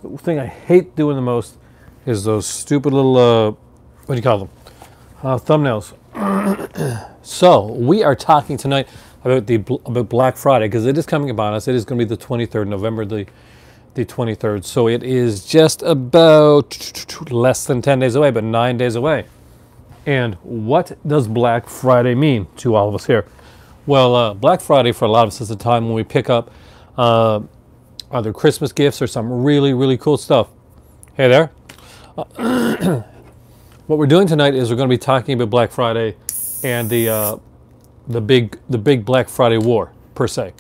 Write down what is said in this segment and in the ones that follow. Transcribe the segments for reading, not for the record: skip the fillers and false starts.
the thing I hate doing the most is those stupid little, what do you call them? Thumbnails. So we are talking tonight about Black Friday, because it is coming upon us. It is going to be the 23rd, November the 23rd. So it is just about less than 10 days away, but 9 days away. And what does Black Friday mean to all of us here? Well, Black Friday for a lot of us is a time when we pick up either Christmas gifts or some really, really cool stuff. Hey there. What we're doing tonight is we're going to be talking about Black Friday and the big Black Friday war per se.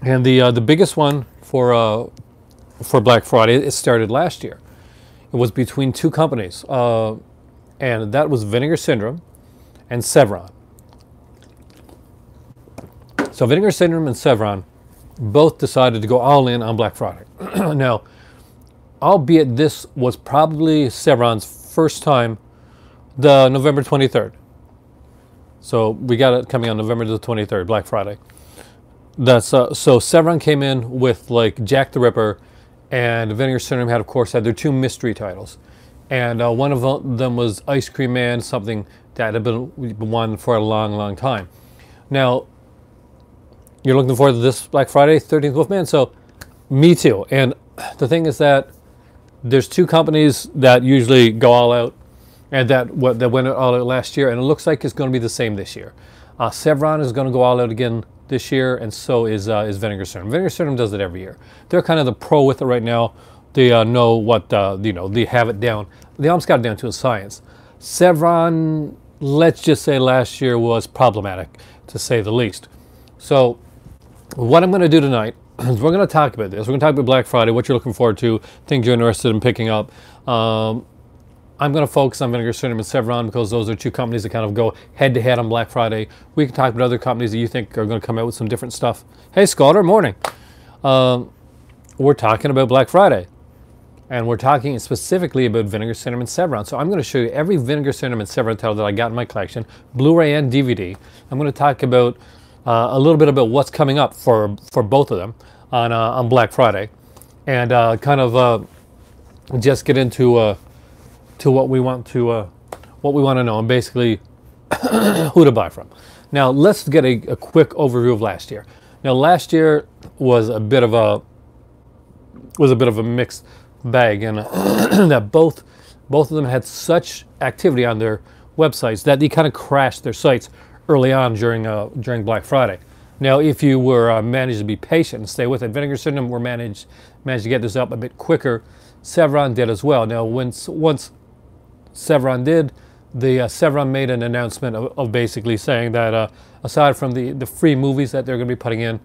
And the biggest one for Black Friday, it started last year. It was between two companies, and that was Vinegar Syndrome and Sevron. So Vinegar Syndrome and Sevron both decided to go all in on Black Friday. Now, albeit this was probably Sevron's first time, the November 23rd. So we got it coming on November the 23rd, Black Friday. That's so Sevron came in with like Jack the Ripper, and Vinegar Syndrome had, of course, had their two mystery titles. And one of them was Ice Cream Man, something that had been one for a long, long time. Now, you're looking forward to this Black Friday, 13th Wolfman, so me too. And the thing is that there's two companies that usually go all out, and that went all out last year, and it looks like it's going to be the same this year. Sevron is going to go all out again this year, and so is Vinegar Syndrome. Vinegar Syndrome does it every year. They're kind of the pro with it right now. They know what, they have it down. They almost got it down to a science. Sevron, let's just say last year was problematic, to say the least. So what I'm going to do tonight is we're going to talk about this. We're going to talk about Black Friday, what you're looking forward to, things you're interested in picking up. I'm going to focus on Vinegar Syndrome and Sevron because those are two companies that kind of go head-to-head on Black Friday. We can talk about other companies that you think are going to come out with some different stuff. Hey, Scotter, morning. We're talking about Black Friday. And we're talking specifically about Vinegar Syndrome and Sevron. So I'm going to show you every Vinegar Syndrome and Sevron title that I got in my collection, Blu-ray and DVD. I'm going to talk about a little bit about what's coming up for both of them on Black Friday, and kind of just get into to what we want to know, and basically who to buy from. Now let's get a quick overview of last year. Now last year was a bit of a mixed bag, and that both of them had such activity on their websites that they kind of crashed their sites early on during Black Friday. Now, if you were managed to be patient and stay with it, Vinegar Syndrome were managed to get this up a bit quicker. Sevron did as well. Now, once Sevron did, Sevron made an announcement of basically saying that aside from the free movies that they're going to be putting in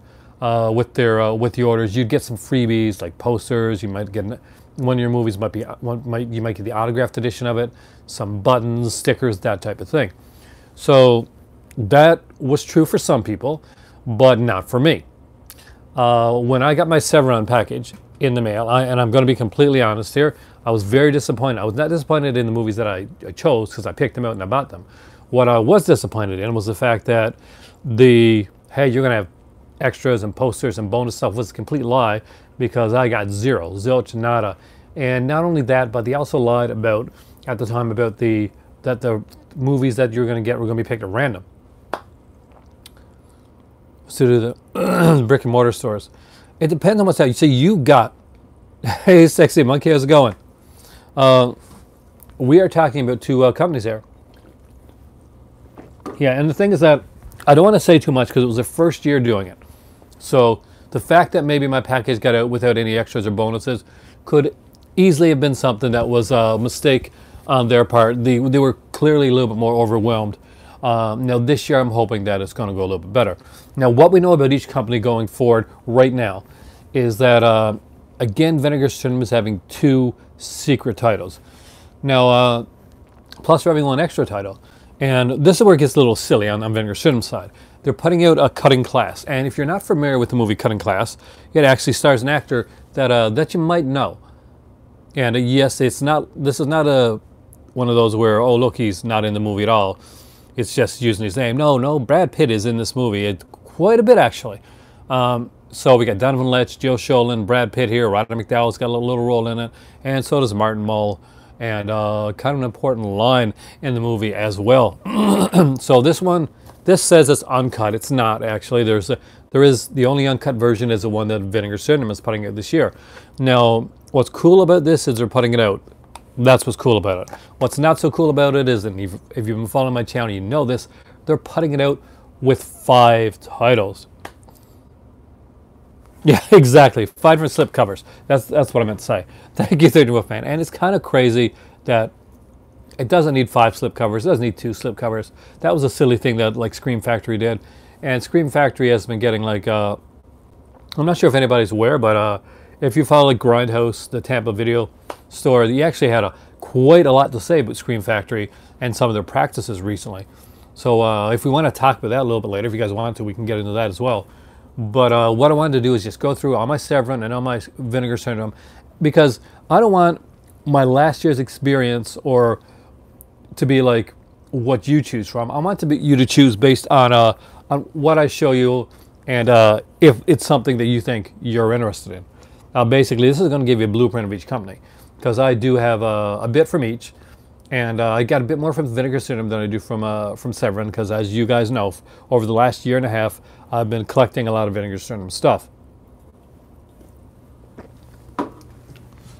with the orders, you'd get some freebies like posters. You might get one of your movies you might get the autographed edition of it, some buttons, stickers, that type of thing. So that was true for some people, but not for me. When I got my Sevron package in the mail, and I'm going to be completely honest here, I was very disappointed. I was not disappointed in the movies that I chose because I picked them out and I bought them. What I was disappointed in was the fact that hey, you're going to have extras and posters and bonus stuff was a complete lie, because I got zero, zilch, nada. And not only that, but they also lied about, at the time, about the movies that you're going to get were going to be picked at random. So do the brick and mortar stores. It depends on what's out. You say you got, hey, sexy monkey, how's it going? We are talking about two companies here. Yeah, and the thing is that I don't want to say too much because it was their first year doing it. So the fact that maybe my package got out without any extras or bonuses could easily have been something that was a mistake on their part. They were clearly a little bit more overwhelmed. Now this year I'm hoping that it's going to go a little bit better. Now what we know about each company going forward right now is that again, Vinegar Syndrome is having two secret titles. Now plus they're having one extra title. And this is where it gets a little silly on Vinegar Syndrome's side. They're putting out a Cutting Class, and if you're not familiar with the movie Cutting Class, it actually stars an actor that you might know. And yes, this is not one of those where, oh look, he's not in the movie at all. It's just using his name. No, Brad Pitt is in this movie. Quite a bit actually. So we got Donovan Letch, Joe Sholin, Brad Pitt here. Roddy McDowell's got a little role in it, and so does Martin Mull, and kind of an important line in the movie as well. So this says it's uncut. It's not actually. There is the only uncut version is the one that Vinegar Syndrome is putting out this year. Now, what's cool about this is they're putting it out. That's what's cool about it. What's not so cool about it is, and if you've been following my channel, you know this. They're putting it out with 5 titles. Yeah, exactly. 5 different slip covers. That's what I meant to say. Thank you, 30 Wolf Man. And it's kind of crazy that it doesn't need 5 slip covers. It doesn't need 2 slip covers. That was a silly thing that like Scream Factory did. And Scream Factory has been getting like, I'm not sure if anybody's aware, but if you follow like Grindhouse, the Tampa video store, you actually had quite a lot to say about Scream Factory and some of their practices recently. So if we want to talk about that a little bit later, if you guys want to, we can get into that as well. But what I wanted to do is just go through all my Severin and all my Vinegar Syndrome, because I don't want my last year's experience or to be like what you choose from. I want you to choose based on what I show you, and if it's something that you think you're interested in. Basically, this is going to give you a blueprint of each company, because I do have a bit from each. And I got a bit more from Vinegar Syndrome than I do from Severin, because as you guys know, over the last year and a half, I've been collecting a lot of Vinegar Syndrome stuff.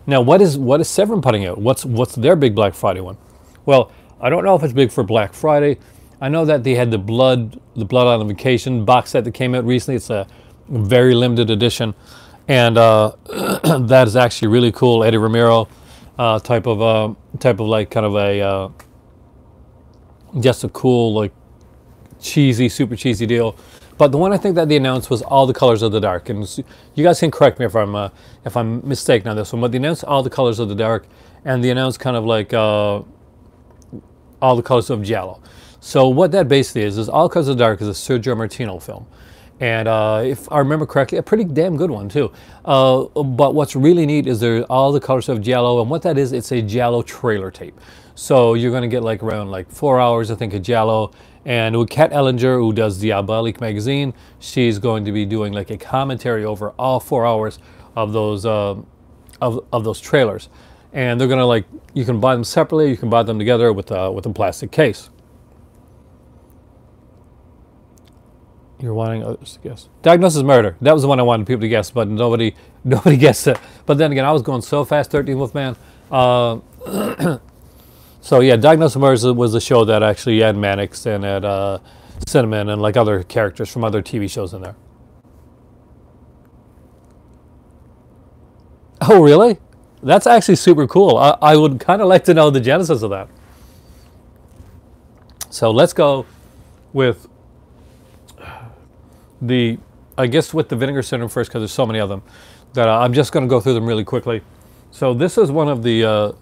Now, what is Severin putting out? What's their big Black Friday one? Well, I don't know if it's big for Black Friday. I know that they had the Blood Island Vacation box set that came out recently. It's a very limited edition, and that is actually really cool. Eddie Romero. Type of like kind of a just a cool, like super cheesy deal. But the one I think that they announced was All the Colors of the Dark, and you guys can correct me if I'm mistaken on this one. But they announced All the Colors of the Dark, and they announced kind of like All the Colors of Giallo. So what that basically is All Colors of the Dark is a Sergio Martino film. And if I remember correctly, a pretty damn good one too. But what's really neat is there's All the Colors of Giallo, and what that is, it's a Giallo trailer tape. So you're going to get like around like 4 hours, I think, of Giallo. And with Kat Ellinger, who does Diabolique magazine, she's going to be doing like a commentary over all 4 hours of those those trailers. And they're going to like, you can buy them separately, you can buy them together with a plastic case. You're wanting others to guess. Diagnosis Murder. That was the one I wanted people to guess, but nobody guessed it. But then again, I was going so fast, 13 Wolfman. So yeah, Diagnosis Murder was the show that actually had Mannix and had Cinnamon and like other characters from other TV shows in there. Oh, really? That's actually super cool. I would kind of like to know the genesis of that. So let's go with I guess with the Vinegar Syndrome first, because there's so many of them that I'm just going to go through them really quickly. So this is one of the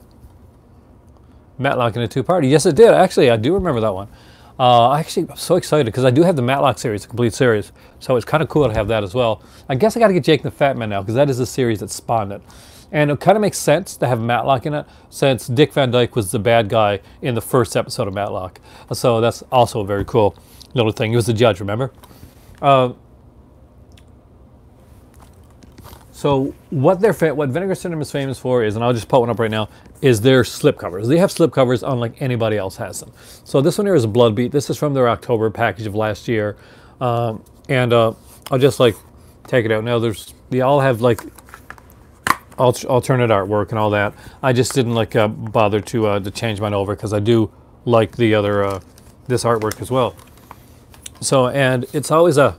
Matlock in a two-party. Yes, it did. Actually, I do remember that one. Actually, I'm so excited because I do have the Matlock series, the complete series. So it's kind of cool to have that as well. I guess I got to get Jake and the Fat Man now, because that is the series that spawned it. And it kind of makes sense to have Matlock in it, since Dick Van Dyke was the bad guy in the first episode of Matlock. So that's also a very cool little thing. He was the judge, remember? So what Vinegar Syndrome is famous for is, and I'll just put one up right now, is their slipcovers. They have slipcovers unlike anybody else has them. So this one here is a Blood Beat. This is from their October package of last year. And I'll just like take it out. Now they all have like alternate artwork and all that. I just didn't like bother to change mine over, because I do like the other this artwork as well. So, and it's always a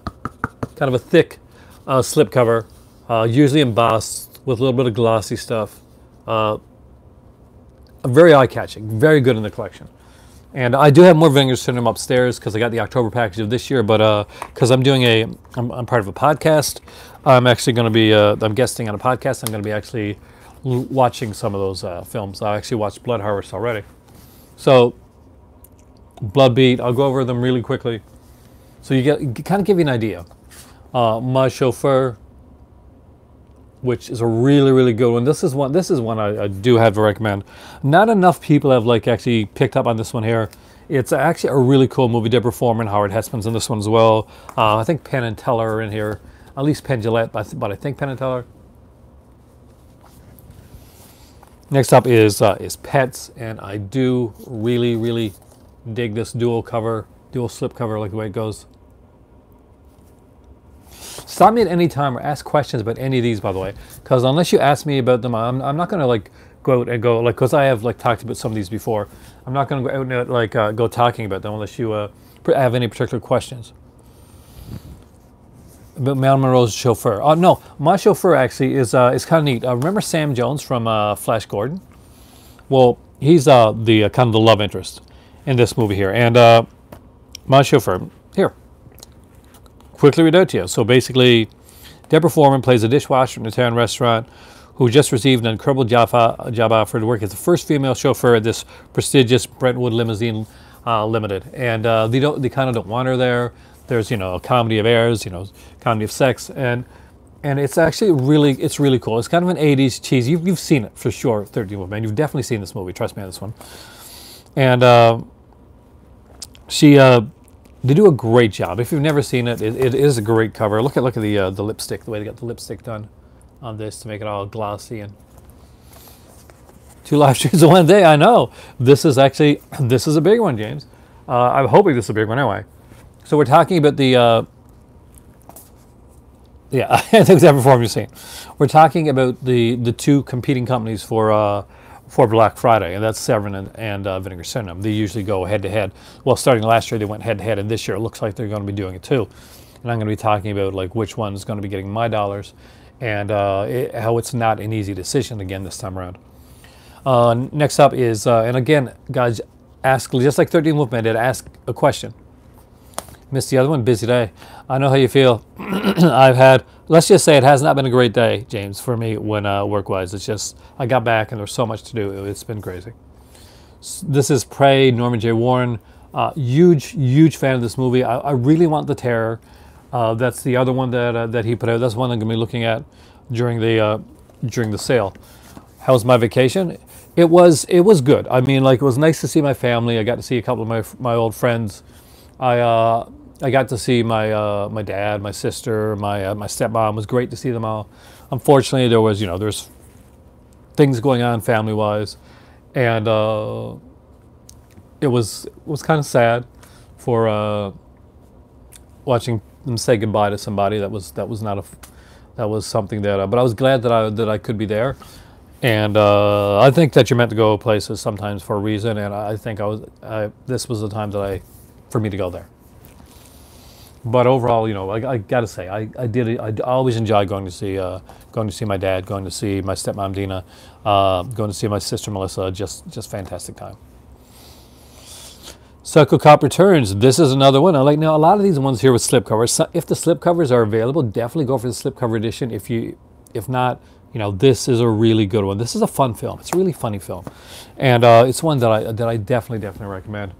kind of a thick slipcover, usually embossed with a little bit of glossy stuff. Very eye-catching, very good in the collection. And I do have more Vinegar Syndrome upstairs, because I got the October package of this year, but because I'm part of a podcast, I'm actually going to be, I'm guesting on a podcast, I'm going to be actually watching some of those films. I actually watched Blood Harvest already. So, Blood Beat, I'll go over them really quickly. So you kind of give you an idea. My Chauffeur, which is a really, really good one. This is one I do have to recommend. Not enough people have like actually picked up on this one here. It's actually a really cool movie. Deborah Foreman, Howard Hesseman's in this one as well. I think Penn and Teller are in here. At least Penn Jillette, but I think Penn and Teller. Next up is Pets, and I do really dig this dual slip cover, like the way it goes. Stop me at any time or ask questions about any of these, by the way, because unless you ask me about them, I'm not going to like go out and go, like, because I have like talked about some of these before. I'm not going to go out and like go talking about them unless you have any particular questions. About Marilyn Monroe's chauffeur. Oh no, my chauffeur actually is kind of neat. Remember Sam Jones from Flash Gordon? Well, he's the kind of the love interest in this movie here, and my chauffeur here. Quickly read out to you. So basically, Deborah Foreman plays a dishwasher in a town restaurant who just received an incredible job offer to work as the first female chauffeur at this prestigious Brentwood Limousine Limited, and they kind of don't want her there. There's a comedy of errors, comedy of sex, and it's actually really cool. It's kind of an 80s cheese. You've seen it for sure, 13 Wolfman. You've definitely seen this movie. Trust me on this one. And they do a great job. If you've never seen it, it is a great cover. Look at the lipstick, the way they got the lipstick done on this to make it all glossy, and 2 live streams in one day. I know this is a big one, James. I'm hoping this is a big one anyway. So we're talking about the I think it's every form you've seen. We're talking about the 2 competing companies for Black Friday, and that's Severin and Vinegar Syndrome. They usually go head to head. Well, starting last year they went head to head, and this year it looks like they're going to be doing it too. And I'm going to be talking about like which one is going to be getting my dollars, and how it's not an easy decision again this time around. Next up is, and again, guys, ask just like 13 Wolfman did. Ask a question. Missed the other one. Busy day. I know how you feel. Let's just say it has not been a great day, James, for me when work-wise. It's just I got back and there's so much to do. It's been crazy. This is Prey, Norman J. Warren. Huge fan of this movie. I really want The Terror. That's the other one that he put out. That's one I'm going to be looking at during the sale. How was my vacation? It was good. I mean, like, it was nice to see my family. I got to see a couple of my old friends. I got to see my dad, my sister, my stepmom. It was great to see them all. Unfortunately, there's things going on family-wise, and it was kind of sad for watching them say goodbye to somebody. That was something that. But I was glad that I could be there, and I think that you're meant to go places sometimes for a reason, and I think this was the time for me to go there. But overall, I gotta say, I always enjoy going to see my dad, going to see my stepmom Dina, going to see my sister Melissa. Just fantastic time. Psycho Cop Returns. This is another one. I like now a lot of these ones here with slipcovers. If the slipcovers are available, definitely go for the slipcover edition. If not, this is a really good one. This is a fun film. It's a really funny film, and it's one that I definitely recommend.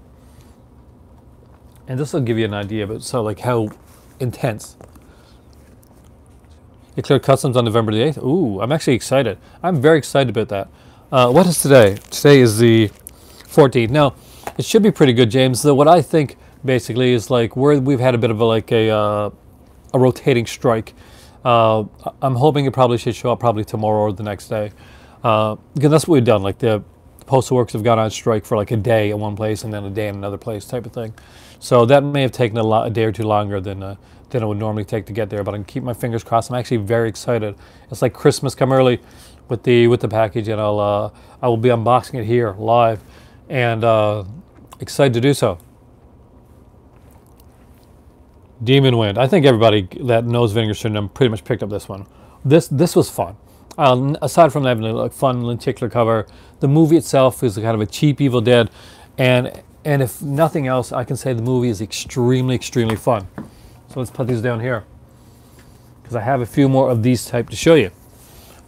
And this will give you an idea of it, like how intense. It cleared customs on November the 8th. Ooh, I'm actually excited. I'm very excited about that. What is today? Today is the 14th. Now, it should be pretty good, James. What I think basically is like we've had a bit of a rotating strike. I'm hoping it probably should show up probably tomorrow or the next day. Because that's what we've done. Like the postal workers have gone on strike for like a day at one place and then a day in another place type of thing. So that may have taken a day or two longer than it would normally take to get there. But I can keep my fingers crossed. I'm actually very excited. It's like Christmas come early with the package, and I will be unboxing it here live, and excited to do so. Demon Wind. I think everybody that knows Vinegar Syndrome pretty much picked up this one. This was fun. Aside from having a fun lenticular cover, the movie itself is kind of a cheap Evil Dead, and if nothing else, I can say the movie is extremely fun. So let's put these down here, because I have a few more of these type to show you.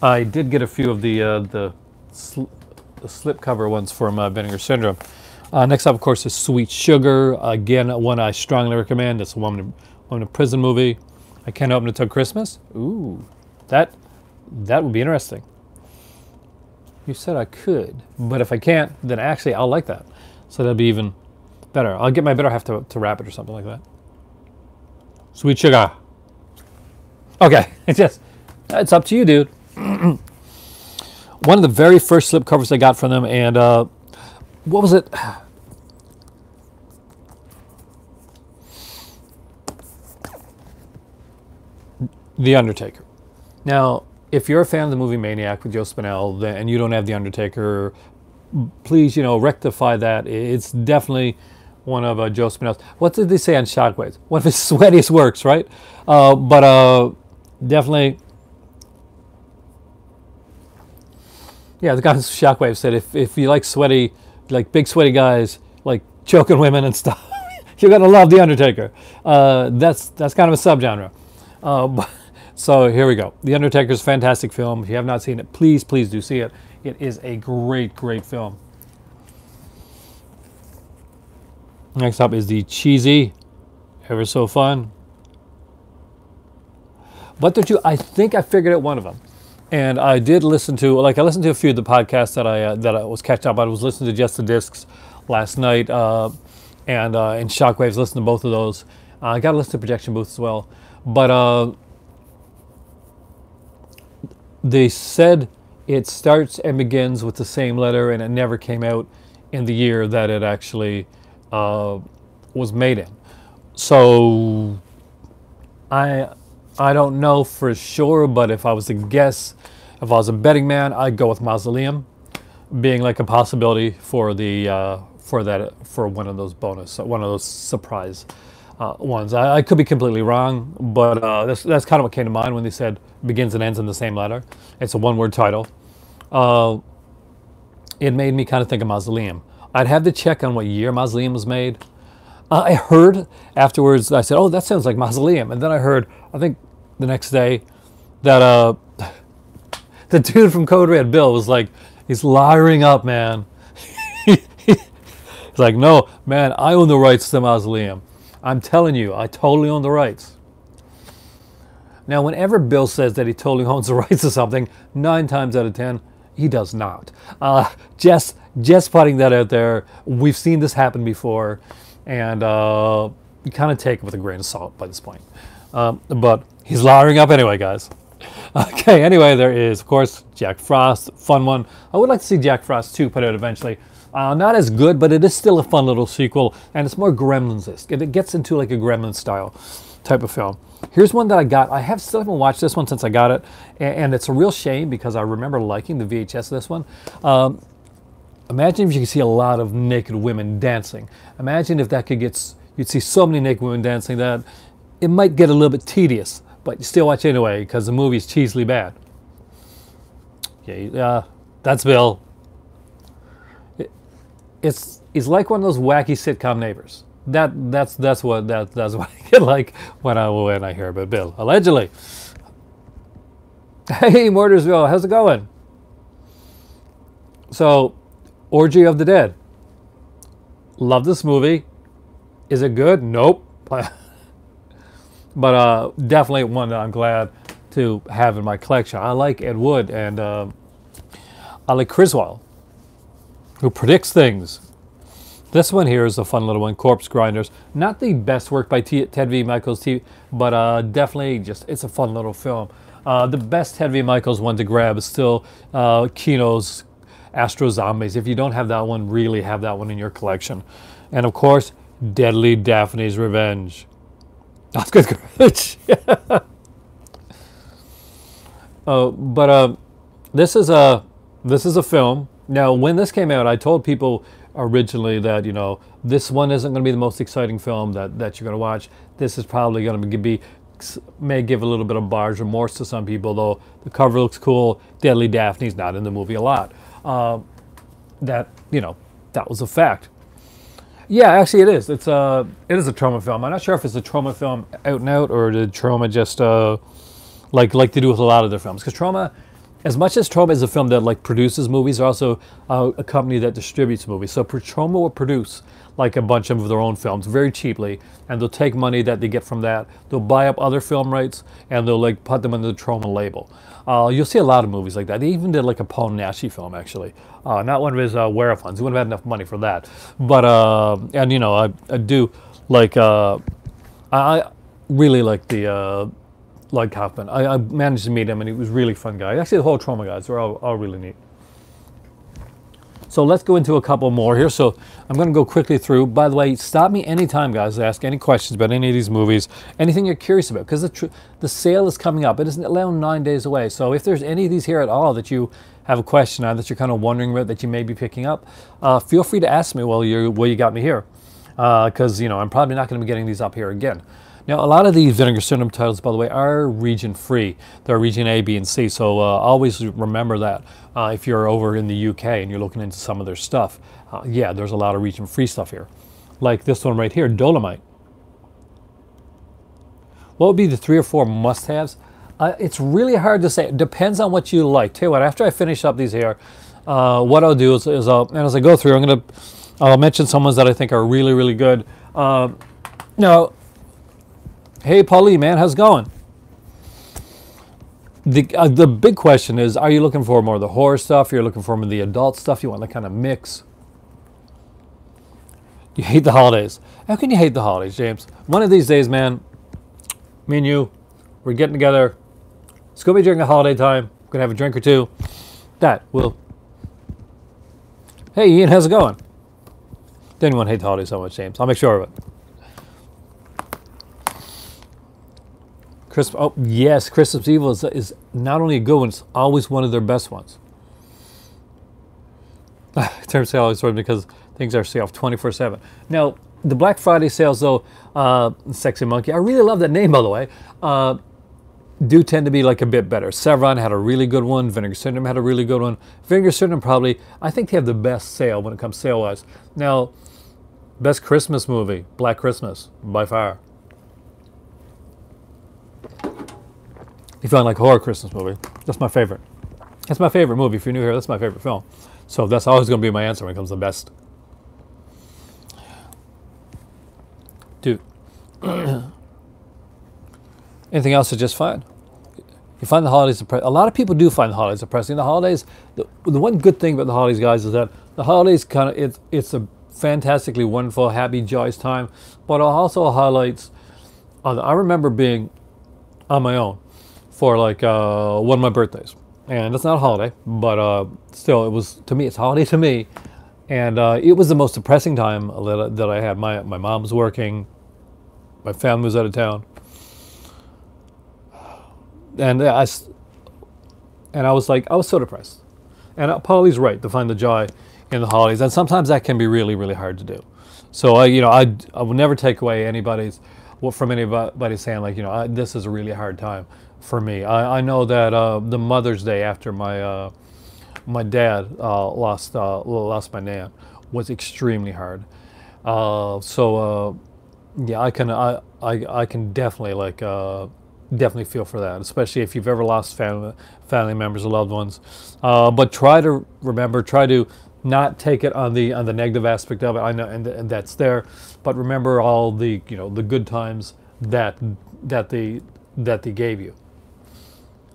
I did get a few of the slipcover ones from Vinegar Syndrome. Next up, of course, is Sweet Sugar. Again, one I strongly recommend. It's a woman in prison movie. I can't open it till Christmas. Ooh, that would be interesting. You said I could, but if I can't, then actually I'll like that. So that'd be even better. I'll get my better half to wrap it or something like that. Sweet Sugar. Okay, it's up to you, dude. One of the very first slipcovers I got from them, and what was it? The Undertaker. Now, if you're a fan of the movie Maniac with Joe Spinell, and you don't have The Undertaker, please, rectify that. It's definitely one of Joe Spinell's. What did they say on Shockwaves? One of his sweatiest works, right? But definitely, yeah, the guy on Shockwaves said if you like sweaty, like big sweaty guys, like choking women and stuff, you're gonna love The Undertaker. That's kind of a subgenre. So here we go. The Undertaker's a fantastic film. If you have not seen it, please do see it. It is a great film. Next up is the cheesy, ever so fun. What did you? I think I figured out one of them, and I did listen to I listened to a few of the podcasts that I was catching up on. I was listening to Just the Discs last night, and in Shockwaves, listened to both of those. I got to listen to Projection Booth as well, but they said it starts and begins with the same letter, and it never came out in the year that it actually was made in. So I don't know for sure, but if I was to guess, if I was a betting man, I'd go with Mausoleum being like a possibility for the for one of those surprise ones. I could be completely wrong, but that's kind of what came to mind when they said begins and ends in the same letter. It's a one-word title. It made me kind of think of Mausoleum. I'd have to check on what year Mausoleum was made. I heard afterwards, I said, oh, that sounds like Mausoleum. And then I heard, I think the next day, that the dude from Code Red, Bill, was like, he's lawyering up, man. He's like, no, man, I own the rights to Mausoleum. I'm telling you, I totally own the rights. Now, whenever Bill says that he totally owns the rights to something, 9 times out of 10, he does not. Just putting that out there. We've seen this happen before, and you kind of take it with a grain of salt by this point. But he's lawyering up anyway, guys. Okay, anyway, there is, of course, Jack Frost, fun one. I would like to see Jack Frost 2 put out eventually. Not as good, but it is still a fun little sequel, and it's more Gremlins-esque. It gets into like a Gremlin style type of film. Here's one that I got. I still haven't watched this one since I got it, and it's a real shame because I remember liking the VHS of this one. Imagine if you could see a lot of naked women dancing. Imagine if that could get, you'd see so many naked women dancing that it might get a little bit tedious, but you still watch anyway because the movie's cheesily bad. Yeah, that's Bill. It's like one of those wacky sitcom neighbors. That's what I get like when I hear about Bill. Allegedly. Hey, Mortarsville, how's it going? So, Orgy of the Dead. Love this movie. Is it good? Nope. But definitely one that I'm glad to have in my collection. I like Ed Wood, and I like Criswell, who predicts things. This one here is a fun little one, Corpse Grinders. Not the best work by Ted V. Michaels, but definitely it's a fun little film. The best Ted V. Michaels one to grab is still Kino's Astro Zombies. If you don't have that one, really have that one in your collection. And of course, Deadly Daphne's Revenge. That's good courage. But this is a film. Now, when this came out, I told people originally that, this one isn't going to be the most exciting film that you're going to watch. This is probably going to may give a little bit of buyer's remorse to some people, though the cover looks cool. Deadly Daphne's not in the movie a lot. That was a fact. Yeah, actually it is. It is a trauma film. I'm not sure if it's a trauma film out and out, or did Trauma just like they do with a lot of their films. Because Trauma, as much as Trauma is a film that produces movies, they're also a company that distributes movies. So Trauma will produce like a bunch of their own films very cheaply, and they'll take money that they get from that. They'll buy up other film rights, and they'll put them under the Trauma label. You'll see a lot of movies like that. They even did like a Paul Naschy film, actually. Not one of his Whorehouse. He wouldn't have had enough money for that. But I do like. I really like the like Hellbent. I managed to meet him, and he was a really fun guy. Actually, the whole Trauma guys were all really neat. So let's go into a couple more here. So I'm going to go quickly through. By the way, stop me anytime, guys, to ask any questions about any of these movies, anything you're curious about, because the sale is coming up. It isn't around 9 days away. So if there's any of these here at all that you have a question on, that you're kind of wondering about, that you may be picking up, feel free to ask me while you got me here, because I'm probably not going to be getting these up here again. Now, a lot of these Vinegar Syndrome titles, by the way, are region-free. They're region A, B, and C, so always remember that if you're over in the UK and you're looking into some of their stuff. Yeah, there's a lot of region-free stuff here. Like this one right here, Dolomite. What would be the 3 or 4 must-haves? It's really hard to say. It depends on what you like. Tell you what, after I finish up these here, what I'll do is and as I go through, I'll mention some ones that I think are really, really good. Now, hey, Paulie, man, how's it going? The big question is, are you looking for more of the horror stuff? You're looking for more of the adult stuff? You want that kind of mix? You hate the holidays. How can you hate the holidays, James? One of these days, man, me and you, we're getting together. It's going to be during the holiday time. We're going to have a drink or two. That will... Hey, Ian, how's it going? Didn't want to hate the holidays so much, James. I'll make sure of it. Oh, yes, Christmas Evil is not only a good one, it's always one of their best ones. Term sale always sort because things are sale 24/7. Now, the Black Friday sales, though, Sexy Monkey, I really love that name, by the way, do tend to be like a bit better. Sevron had a really good one. Vinegar Syndrome had a really good one. Vinegar Syndrome probably, I think they have the best sale when it comes sale-wise. Now, best Christmas movie, Black Christmas, by far. If you like a horror Christmas movie, that's my favorite. That's my favorite movie. If you're new here, that's my favorite film. So that's always going to be my answer when it comes to best. Dude. Anything else is just fine. You find the holidays depressing. A lot of people do find the holidays depressing. The holidays, the one good thing about the holidays, guys, is that the holidays kind of, it's a fantastically wonderful, happy, joyous time, but it also highlights, I remember being on my own for like one of my birthdays, and it's not a holiday, but still, it was, to me, it's a holiday to me, and it was the most depressing time that I had. My mom was working, my family was out of town, and I was like, I was so depressed, and Paulie's right to find the joy in the holidays, and sometimes that can be really, really hard to do. So I will never take away from anybody saying like, this is a really hard time for me. I know that the Mother's Day after my dad lost my nan was extremely hard. Yeah, I can definitely definitely feel for that, especially if you've ever lost family members or loved ones. But try to not take it on the negative aspect of it. I know, and that's there, but remember all the the good times that they gave you.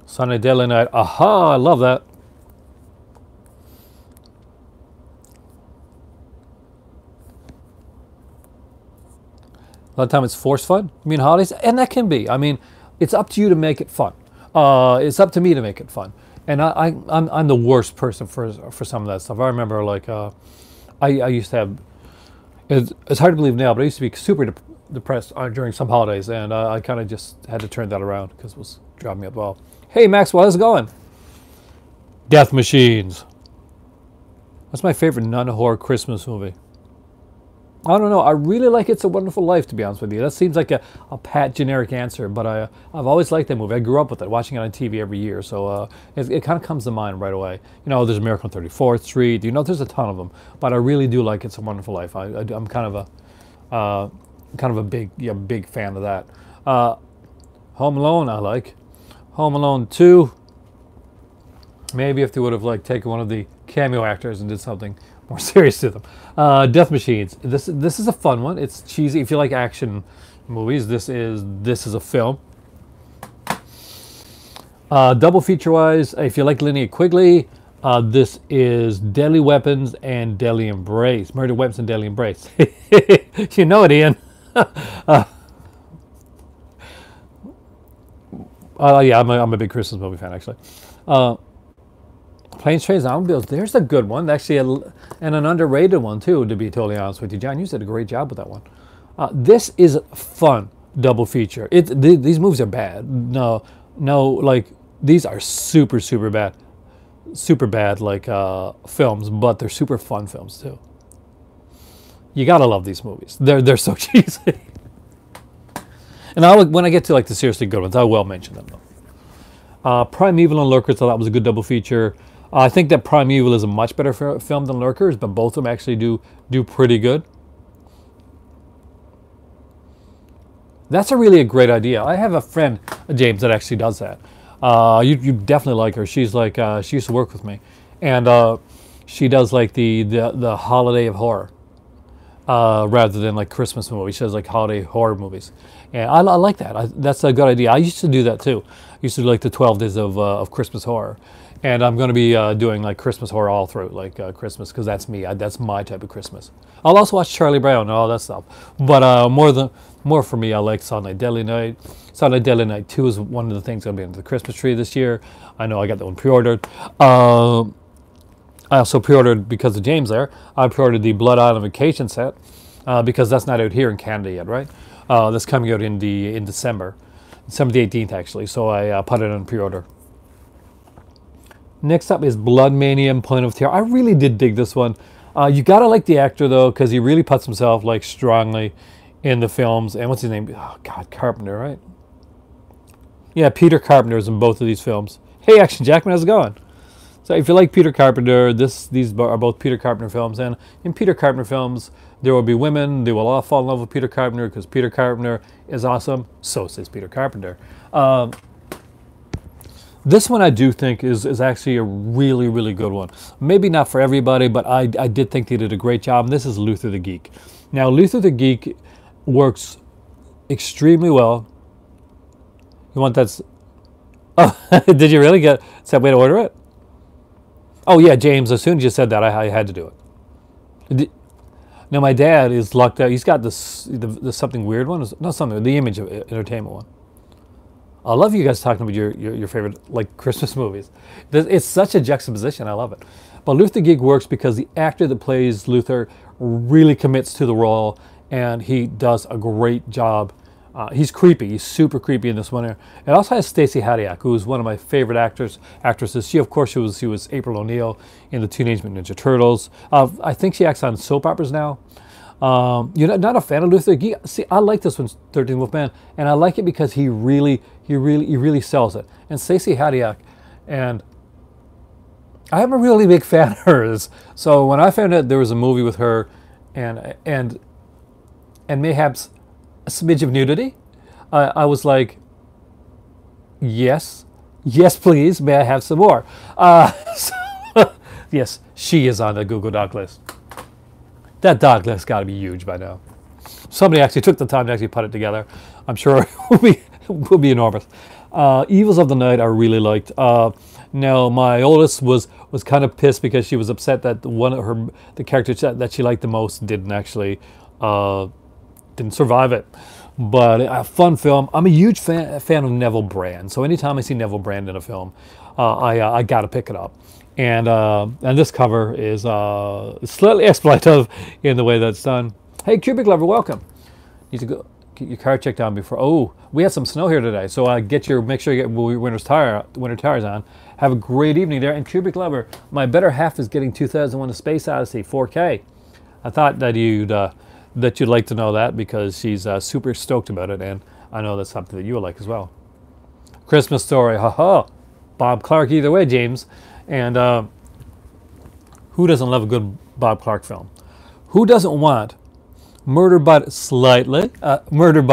Sunday Deadly Night. Aha! I love that. A lot of time it's forced fun. I mean, holidays, and that can be. I mean, it's up to you to make it fun. It's up to me to make it fun. And I'm the worst person for some of that stuff. I remember like I used to have. It's hard to believe now, but I used to be super depressed during some holidays, and I kind of just had to turn that around because it was driving me up well. Hey Maxwell, how's it going? Death Machines. That's my favorite non-horror Christmas movie. I don't know. I really like It's a Wonderful Life, to be honest with you. That seems like a pat, generic answer, but I've always liked that movie. I grew up with it, watching it on TV every year, so it kind of comes to mind right away. There's a Miracle on 34th Street. There's a ton of them, but I really do like It's a Wonderful Life. I'm kind of a big fan of that. Home Alone, I like. Home Alone 2. Maybe if they would have taken one of the cameo actors and did something more serious to them. Death Machines. This is a fun one. It's cheesy. If you like action movies, this is a film. Double feature wise, if you like Linnea Quigley, this is Deadly Weapons and Deadly Embrace. Murder Weapons and Deadly Embrace. You know it, Ian. Yeah, I'm a big Christmas movie fan, actually. Planes, Trains, and Automobiles. There's a good one, actually, and an underrated one too. To be totally honest with you, John, you did a great job with that one. This is fun double feature. These movies are bad. No, like these are super bad like films, but they're super fun films too. You gotta love these movies. They're so cheesy. And when I get to like the seriously good ones, I will mention them though. Primeval and Lurker, so that was a good double feature. I think that Primeval is a much better film than Lurkers, but both of them actually do pretty good. That's a great idea. I have a friend, James, that actually does that. You definitely like her. She's like she used to work with me, and she does like the holiday of horror rather than like Christmas movies. She does like holiday horror movies, and I like that. That's a good idea. I used to do that too. I used to do like the 12 days of Christmas horror, and I'm going to be doing like Christmas horror all through, like Christmas, because that's me. That's my type of Christmas. I'll also watch Charlie Brown and all that stuff, but more for me, I like Silent Night, Deadly Night. Silent Night, Deadly Night 2 is one of the things going to be under the Christmas tree this year. I know I got that one pre-ordered. I also pre-ordered, because of James there, I pre-ordered the Blood Island Vacation set, because that's not out here in Canada yet, right? That's coming out in December the 18th actually, so I put it on pre-order. Next up is Blood Mania and Point of Terror. I really did dig this one. You gotta like the actor though, because he really puts himself like strongly in the films. And what's his name? Oh God, Carpenter, right? Yeah, Peter Carpenter is in both of these films. Hey, Action Jackman, how's it going? So if you like Peter Carpenter, these are both Peter Carpenter films. And in Peter Carpenter films, there will be women. They will all fall in love with Peter Carpenter because Peter Carpenter is awesome. So says Peter Carpenter. This one I do think is actually a really good one. Maybe not for everybody, but I did think they did a great job. And this is Luther the Geek. Now, Luther the Geek works extremely well. You want that? Oh, did you really get that way to order it? Oh yeah, James. As soon as you said that, I had to do it. Now my dad is locked out. He's got the something weird one. Not something. The Image of Entertainment one. I love you guys talking about your favorite like Christmas movies. It's such a juxtaposition. I love it. But Luther the Geek works because the actor that plays Luther really commits to the role, and he does a great job. He's creepy. He's super creepy in this one. It also has Stacey Haddock, who is one of my favorite actresses. She, of course, she was April O'Neil in the Teenage Mutant Ninja Turtles. I think she acts on soap operas now. You're not a fan of Luther Geek? See, I like this one, 13 Wolfman, and I like it because he really sells it. And Stacey Haddock, and I'm a really big fan of hers. So when I found out there was a movie with her, and mayhaps a smidge of nudity, I was like, yes, please, may I have some more? Yes, she is on the Google Doc list. That doc list got to be huge by now. Somebody actually took the time to actually put it together. I'm sure it will be enormous. Evils of the Night I really liked. Now my oldest was kind of pissed because she was upset that the characters that she liked the most didn't survive it. But a fun film. I'm a huge fan of Neville Brand. So anytime I see Neville Brand in a film, I got to pick it up. And this cover is slightly exploitative in the way that's done. Hey, Cubic Lover, welcome. Need to go get your car checked out before. Oh, we had some snow here today, so make sure you get your winter tires on. Have a great evening there. And Cubic Lover, my better half is getting 2001: A Space Odyssey 4K. I thought that you'd like to know that because she's super stoked about it, and I know that's something that you would like as well. Christmas Story, haha. Bob Clark either way, James. And who doesn't love a good Bob Clark film? Who doesn't want Murder by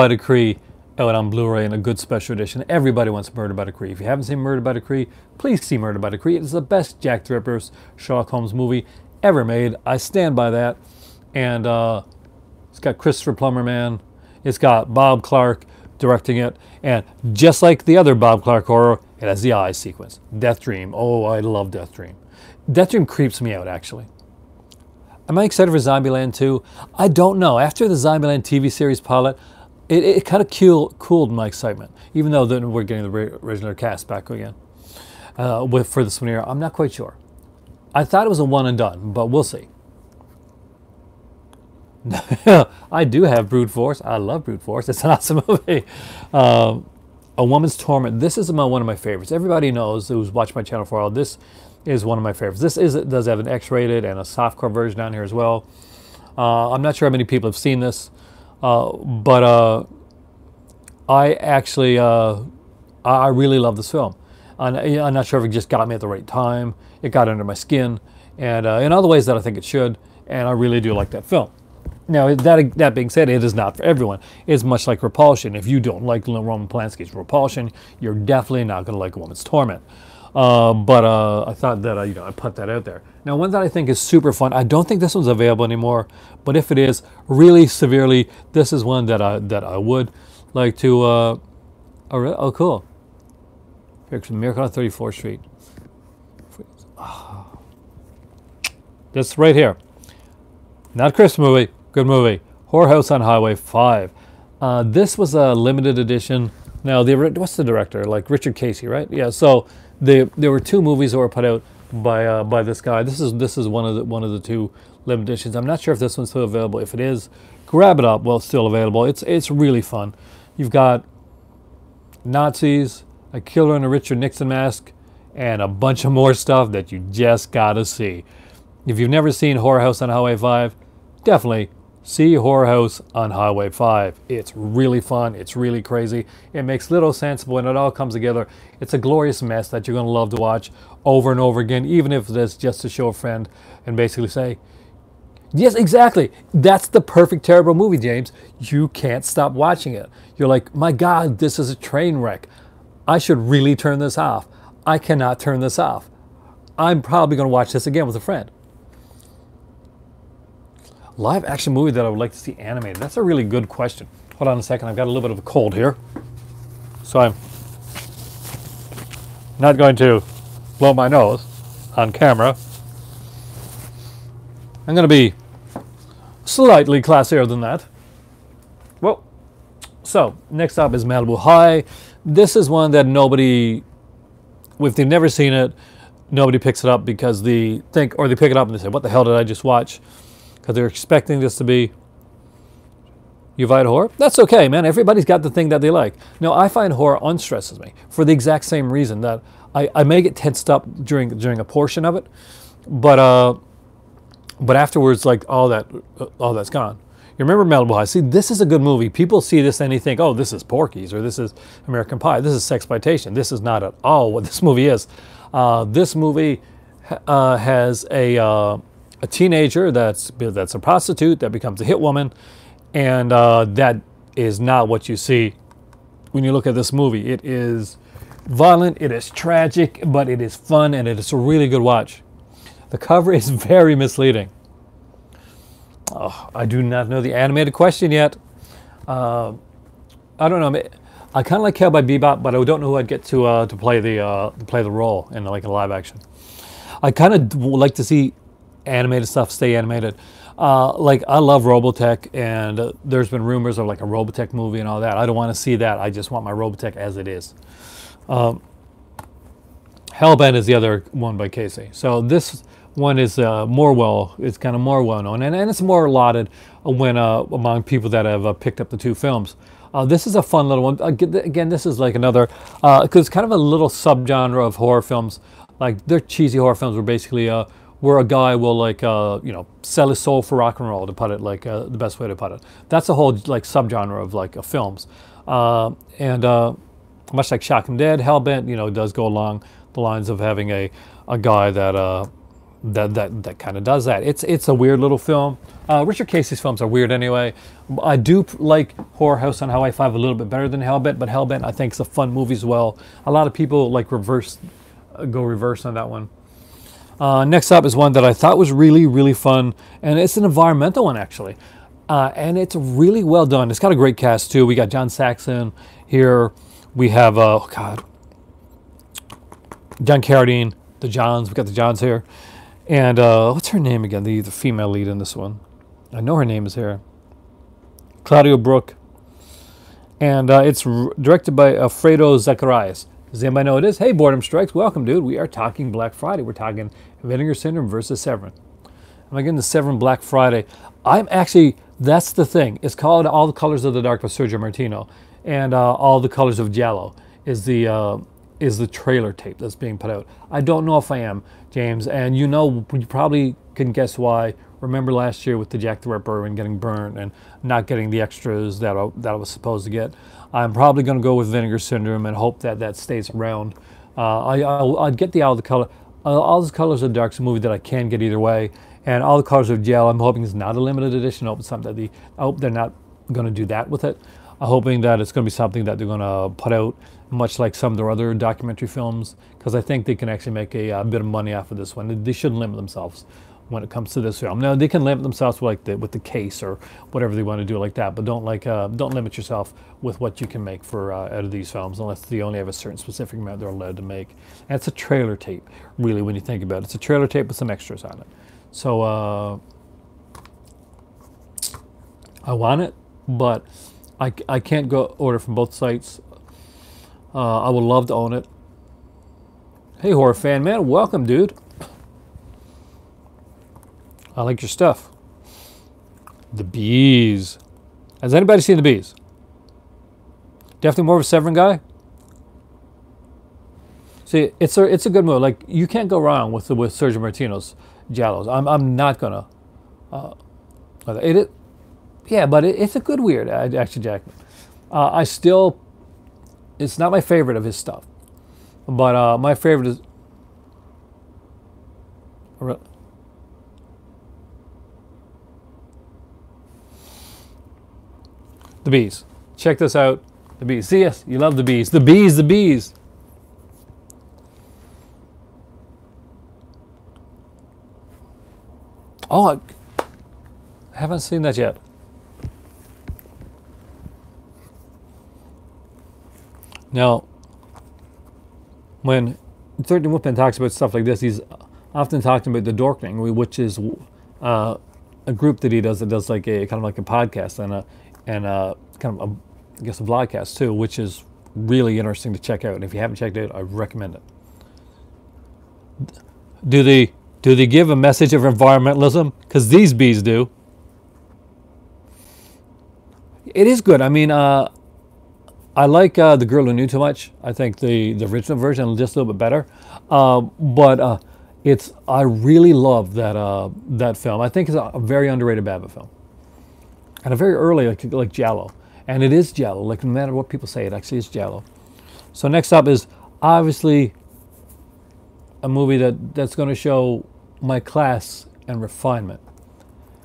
Decree out on Blu-ray in a good special edition? Everybody wants Murder by Decree. If you haven't seen Murder by Decree, please see Murder by Decree. It is the best Jack the Ripper, Sherlock Holmes movie ever made. I stand by that. And it's got Christopher Plummer, man. It's got Bob Clark directing it. And just like the other Bob Clark horror, it has the eye sequence. Death Dream. Oh, I love Death Dream. Death Dream creeps me out, actually. Am I excited for Zombieland 2? I don't know. After the Zombieland TV series pilot, it kind of cooled my excitement, even though then we're getting the original cast back again for this one here. I'm not quite sure. I thought it was a one and done, but we'll see. I do have Brute Force. I love Brute Force. It's an awesome movie. A Woman's Torment. This is one of my favorites. Everybody knows who's watched my channel for a while. This is one of my favorites. Does have an X-rated and a softcore version down here as well. I'm not sure how many people have seen this, but I actually I really love this film. I'm not sure if it just got me at the right time. It got under my skin, and in all the ways that I think it should. And I really do like that film. Now, that being said, it is not for everyone. It's much like Repulsion. If you don't like Roman Polanski's Repulsion, you're definitely not going to like A Woman's Torment. But I thought that I put that out there. Now, one that I think is super fun. I don't think this one's available anymore, but if it is, really severely, this is one that I would like to. Oh, cool! Here's Miracle on 34th Street. Oh. This right here, not a Christmas movie. Good movie. Whorehouse on Highway 5. This was a limited edition. Now, what's the director? Like Richard Casey, right? Yeah. So there were two movies that were put out by this guy. This is one of the two limited editions. I'm not sure if this one's still available. If it is, grab it up. Well, it's still available. It's really fun. You've got Nazis, a killer in a Richard Nixon mask, and a bunch of more stuff that you just gotta see. If you've never seen Whorehouse on Highway 5, definitely see Whorehouse on Highway 5. It's really fun. It's really crazy. It makes little sense, but when it all comes together, it's a glorious mess that you're going to love to watch over and over again, even if it's just to show a friend and basically say, yes, exactly. That's the perfect terrible movie, James. You can't stop watching it. You're like, my God, this is a train wreck. I should really turn this off. I cannot turn this off. I'm probably going to watch this again with a friend. Live action movie that I would like to see animated. That's a really good question. Hold on a second. I've got a little bit of a cold here. So I'm not going to blow my nose on camera. I'm going to be slightly classier than that. Well, so next up is Malibu High. This is one that nobody, if they've never seen it, nobody picks it up because they think, or they pick it up and they say, what the hell did I just watch? Because they're expecting this to be Uvite horror. That's okay, man. Everybody's got the thing that they like. Now, I find horror unstresses me for the exact same reason that I may get tensed up during a portion of it, but afterwards, like all that's gone. You remember Malibu High? See, this is a good movie. People see this and they think, oh, this is Porky's or this is American Pie. This is sexploitation. This is not at all what this movie is. This movie has a teenager that's a prostitute that becomes a hit woman, and that is not what you see when you look at this movie. It is violent, it is tragic, but it is fun and it is a really good watch. The cover is very misleading. Oh, I do not know the animated question yet. I don't know. I kind of like Cowboy Bebop, but I don't know who I'd get to play the role in like a live action. I kind of like to see animated stuff stay animated. Like I love Robotech, and there's been rumors of like a Robotech movie and all that. I don't want to see that. I just want my Robotech as it is. Hellbent is the other one by Casey. So this one is it's kind of more well known, and it's more lauded when among people that have picked up the two films. This is a fun little one. Again, this is like another, because it's kind of a little subgenre of horror films. Like they're cheesy horror films where basically where a guy will like sell his soul for rock and roll, to put it like the best way to put it. That's a whole like subgenre of like films, and much like Shock 'Em Dead, Hellbent does go along the lines of having a guy that that kind of does that. It's a weird little film. Richard Casey's films are weird anyway. I do like Whorehouse on Highway 5 a little bit better than Hellbent, but Hellbent I think is a fun movie as well. A lot of people like go reverse on that one. Next up is one that I thought was really, really fun, and it's an environmental one actually. And it's really well done. It's got a great cast too. We got John Saxon here. We have John Carradine, the Johns. We got the Johns here. And what's her name again? The female lead in this one. I know her name is here. Claudia Brooke. And it's directed by Alfredo Zacharias. Does anybody know who it is? Hey, Boredom Strikes. Welcome, dude. We are talking Black Friday. We're talking Vinegar Syndrome versus Severin. I'm getting the Severin Black Friday. I'm actually, that's the thing. It's called All the Colors of the Dark by Sergio Martino. And All the Colors of Giallo is the trailer tape that's being put out. I don't know if I am, James. And you probably can guess why. Remember last year with the Jack the Ripper and getting burned and not getting the extras that I was supposed to get. I'm probably going to go with Vinegar Syndrome and hope that stays around. I'll get the All the Colors of the Dark is a movie that I can get either way. And All the Colors of Giallo, I'm hoping is not a limited edition. I hope it's something that I hope they're not going to do that with it. I'm hoping that it's going to be something that they're going to put out, much like some of their other documentary films, because I think they can actually make a bit of money off of this one. They shouldn't limit themselves when it comes to this film. Now they can limit themselves with the case or whatever they want to do like that, but don't limit yourself with what you can make for out of these films unless they only have a certain specific amount they're allowed to make. And it's a trailer tape, really, when you think about it. It's a trailer tape with some extras on it. So I want it, but I can't go order from both sites. I would love to own it. Hey, horror fan, man, welcome, dude. I like your stuff. The Bees. Has anybody seen The Bees? Definitely more of a Severin guy. See, it's a good movie. Like, you can't go wrong with Sergio Martino's Giallos. I'm not gonna. Yeah, but it's a good weird. Actually, Jackman. It's not my favorite of his stuff, but my favorite is. The Bees. Check this out. The Bees. See, yes, you love The Bees. The Bees, The Bees. Oh, I haven't seen that yet. Now, when 13 Wolfman talks about stuff like this, he's often talking about the Dorkening, which is a group that he does that does like a kind of like a podcast and kind of I guess a vlogcast too, which is really interesting to check out. And if you haven't checked it out, I recommend it. Do they give a message of environmentalism? Because these bees do. It is good. I mean, I like The Girl Who Knew Too Much. I think the original version is just a little bit better. But I really love that film. I think it's a very underrated Babbitt film. And a very early, like Giallo. And it is Giallo. Like, no matter what people say, it actually is Giallo. So next up is obviously a movie that's going to show my class and refinement.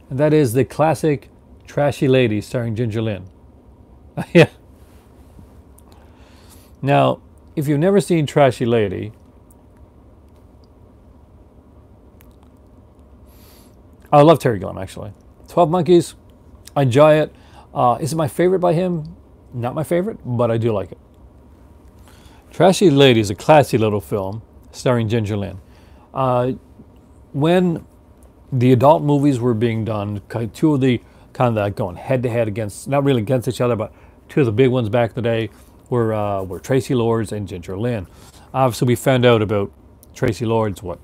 And that is the classic Trashy Ladies starring Ginger Lynn. Yeah. Now, if you've never seen Trashy Lady, I love Terry Gilliam, actually. 12 Monkeys, I enjoy it. Is it my favorite by him? Not my favorite, but I do like it. Trashy Lady is a classy little film starring Ginger Lynn. When the adult movies were being done, two of the kind of going head-to-head against, not really against each other, but two of the big ones back in the day were Tracy Lords and Ginger Lynn. Obviously, we found out about Tracy Lords, what?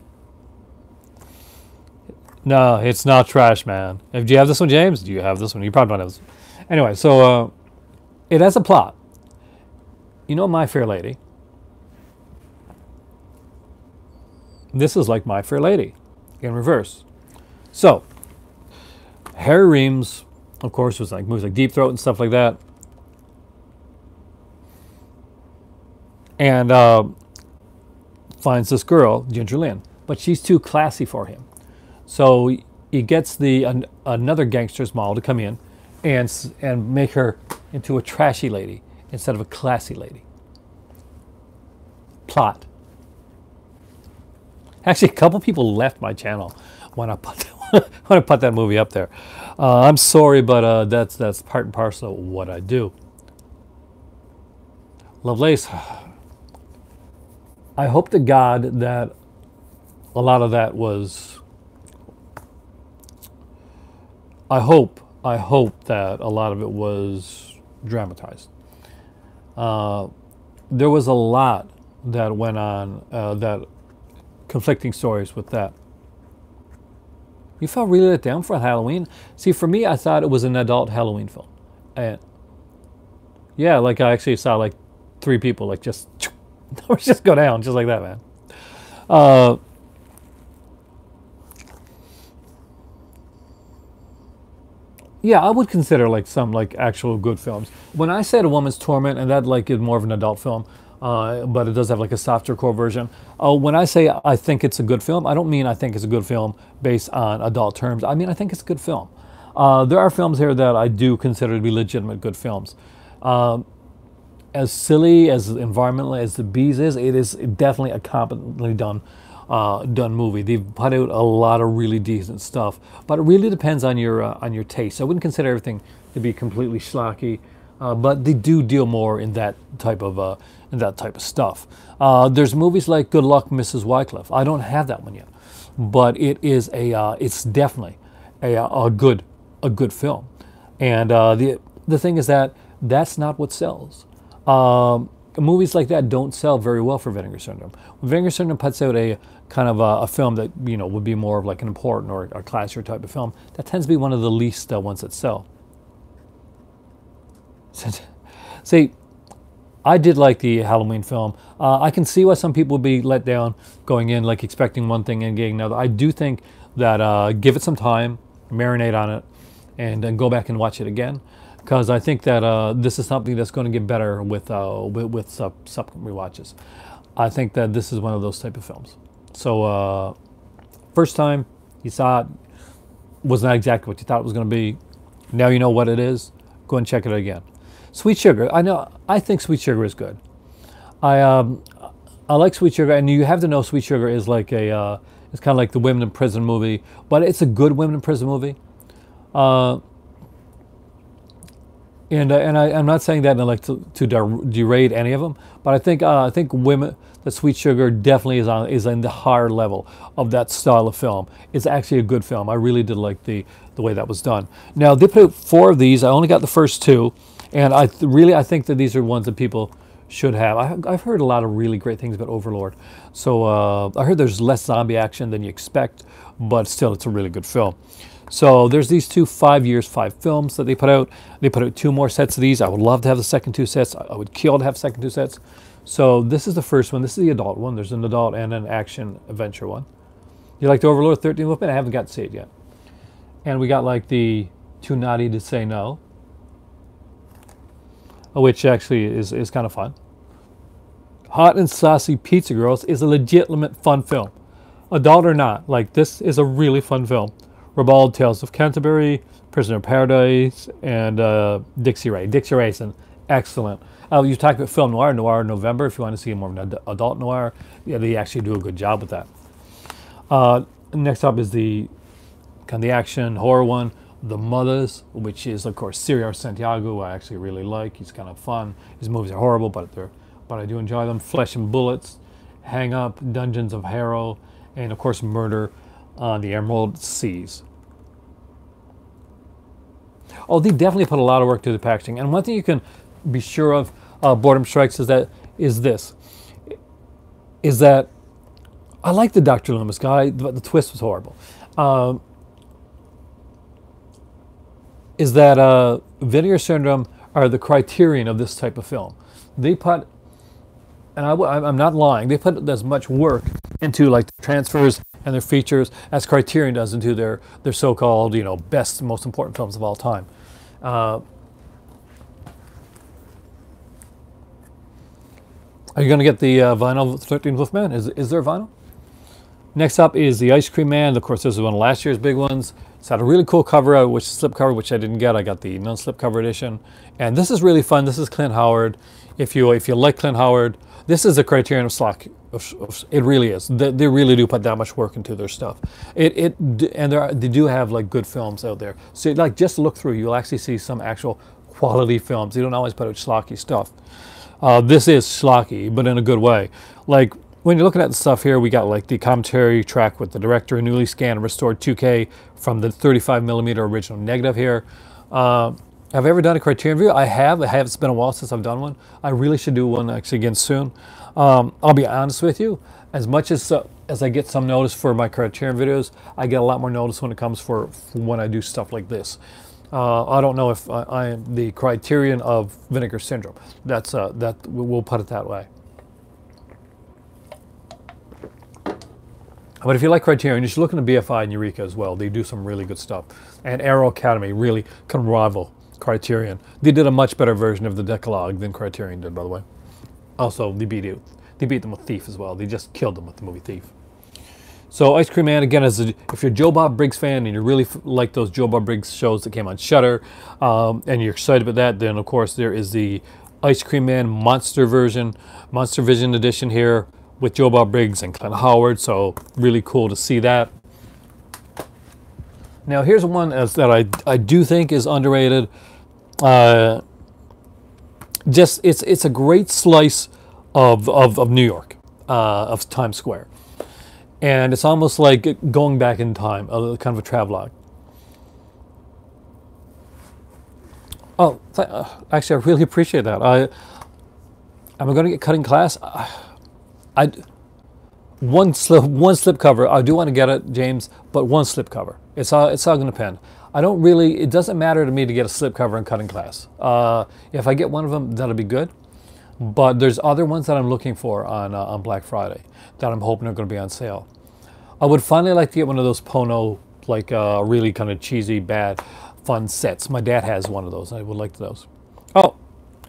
No, it's not trash, man. Do you have this one, James? Do you have this one? You probably don't have this one. Anyway, so it has a plot. You know My Fair Lady. This is like My Fair Lady in reverse. So, Harry Reams, of course, was like movies like Deep Throat and stuff like that. And finds this girl, Ginger Lynn, but she's too classy for him. So he gets another gangster's model to come in and make her into a trashy lady instead of a classy lady. Plot. Actually, a couple people left my channel when I put that movie up there. I'm sorry, but that's part and parcel of what I do. Lovelace. I hope to God that a lot of that was. I hope that a lot of it was dramatized. There was a lot that went on, that conflicting stories with that. You felt really let down for Halloween? See, for me, I thought it was an adult Halloween film. And yeah, like I actually saw like 3 people like just just go down just like that, man. Yeah, I would consider like some like actual good films. When I said A Woman's Torment, and that like is more of an adult film, but it does have like a softer core version. When I say I think it's a good film, I don't mean I think it's a good film based on adult terms. I mean I think it's a good film. There are films here that I do consider to be legitimate good films. As silly, as environmentally as The Bees is, it is definitely a competently done movie. They've put out a lot of really decent stuff, but it really depends on your taste. I wouldn't consider everything to be completely schlocky, but they do deal more in that type of stuff. There's movies like Good Luck, Mrs. Wycliffe. I don't have that one yet, but it is it's definitely a good film. And the thing is that that's not what sells. Movies like that don't sell very well for Vinegar Syndrome. When Vinegar Syndrome puts out a kind of a film that would be more of like an important or a classier type of film, that tends to be one of the least ones that sell. See, I did like the Halloween film. I can see why some people would be let down going in like expecting one thing and getting another. I do think that give it some time, marinate on it, and then go back and watch it again. Because I think that this is something that's going to get better with subsequent rewatches. I think that this is one of those type of films. So first time you saw it, was not exactly what you thought it was going to be. Now you know what it is. Go and check it again. Sweet Sugar. I think Sweet Sugar is good. I like Sweet Sugar, and you have to know Sweet Sugar is like it's kind of like the women in prison movie, but it's a good women in prison movie. And I'm not saying that like to derate any of them, but I think women, the Sweet Sugar definitely is in the higher level of that style of film. It's actually a good film. I really did like the way that was done. Now they put out 4 of these. I only got the first 2, and I think that these are ones that people should have. I've heard a lot of really great things about Overlord. So I heard there's less zombie action than you expect, but still it's a really good film. So there's these 2 5 years, 5 films that they put out. They put out 2 more sets of these. I would love to have the second 2 sets. I would kill to have second 2 sets. So this is the first one. This is the adult one. There's an adult and an action adventure one. You like the Overlord 13 Wolfman? I haven't got to see it yet. And we got like the Too Naughty to Say No, which actually is kind of fun. Hot and Saucy Pizza Girls is a legitimate fun film. Adult or not, like this is a really fun film. Ribald, Tales of Canterbury, Prisoner of Paradise, and Dixie Ray. Dixie Ray is an excellent. You talk about film noir, Noir November. If you want to see more of an adult noir, yeah, they actually do a good job with that. Next up is the kind of the action horror one, The Mothers, which is of course Ciriar Santiago, who I actually really like. He's kind of fun. His movies are horrible, but I do enjoy them. Flesh and Bullets, Hang Up, Dungeons of Harrow, and of course Murder on the Emerald Seas. Oh, they definitely put a lot of work to the packaging. And one thing you can be sure of, Boredom Strikes, is that I like the Dr. Loomis guy, but the twist was horrible. Is that Vinegar Syndrome are the criterion of this type of film. They put, and I'm not lying, they put as much work into like the transfers and their features as Criterion does into their so-called, best, most important films of all time. Are you going to get the vinyl 13 Wolfman? Is there a vinyl? Next up is the Ice Cream Man. Of course, this is one of last year's big ones. It's had a really cool cover, which is slipcover, which I didn't get. I got the non-slipcover edition, and this is really fun. This is Clint Howard. If you like Clint Howard, this is the Criterion of Slack. It really is. They really do put that much work into their stuff. They do have like good films out there. So like just look through, you'll actually see some actual quality films. They don't always put out schlocky stuff. This is schlocky, but in a good way. Like when you're looking at the stuff here, we got like the commentary track with the director, newly scanned and restored 2K from the 35mm original negative here. Have I ever done a Criterion review? I have. It's been a while since I've done one. I really should do one actually again soon. I'll be honest with you. As much as I get some notice for my Criterion videos, I get a lot more notice when it comes for when I do stuff like this. I don't know if I am the Criterion of Vinegar Syndrome. That we'll put it that way. But if you like Criterion, you should look into BFI and Eureka as well. They do some really good stuff. And Aero Academy really can rival Criterion. They did a much better version of the Decalogue than Criterion did, by the way. Also, they beat them with Thief as well. They just killed them with the movie Thief. So Ice Cream Man, again, if you're a Joe Bob Briggs fan and you really like those Joe Bob Briggs shows that came on Shudder, and you're excited about that, then of course there is the Ice Cream Man Monster Vision edition here with Joe Bob Briggs and Clint Howard. So really cool to see that. Now here's one that I do think is underrated. It's a great slice of New York, of Times Square. And it's almost like going back in time, kind of a travelogue. Oh, actually, I really appreciate that. Am I going to get cut in class? One slip cover. I do want to get it, James, but one slip cover. It's all going to depend. It doesn't matter to me to get a slip cover and cut in class. If I get one of them, that'll be good. But there's other ones that I'm looking for on Black Friday that I'm hoping are going to be on sale. I would finally like to get one of those Pono, like really kind of cheesy, bad, fun sets. My dad has one of those. I would like those. Oh,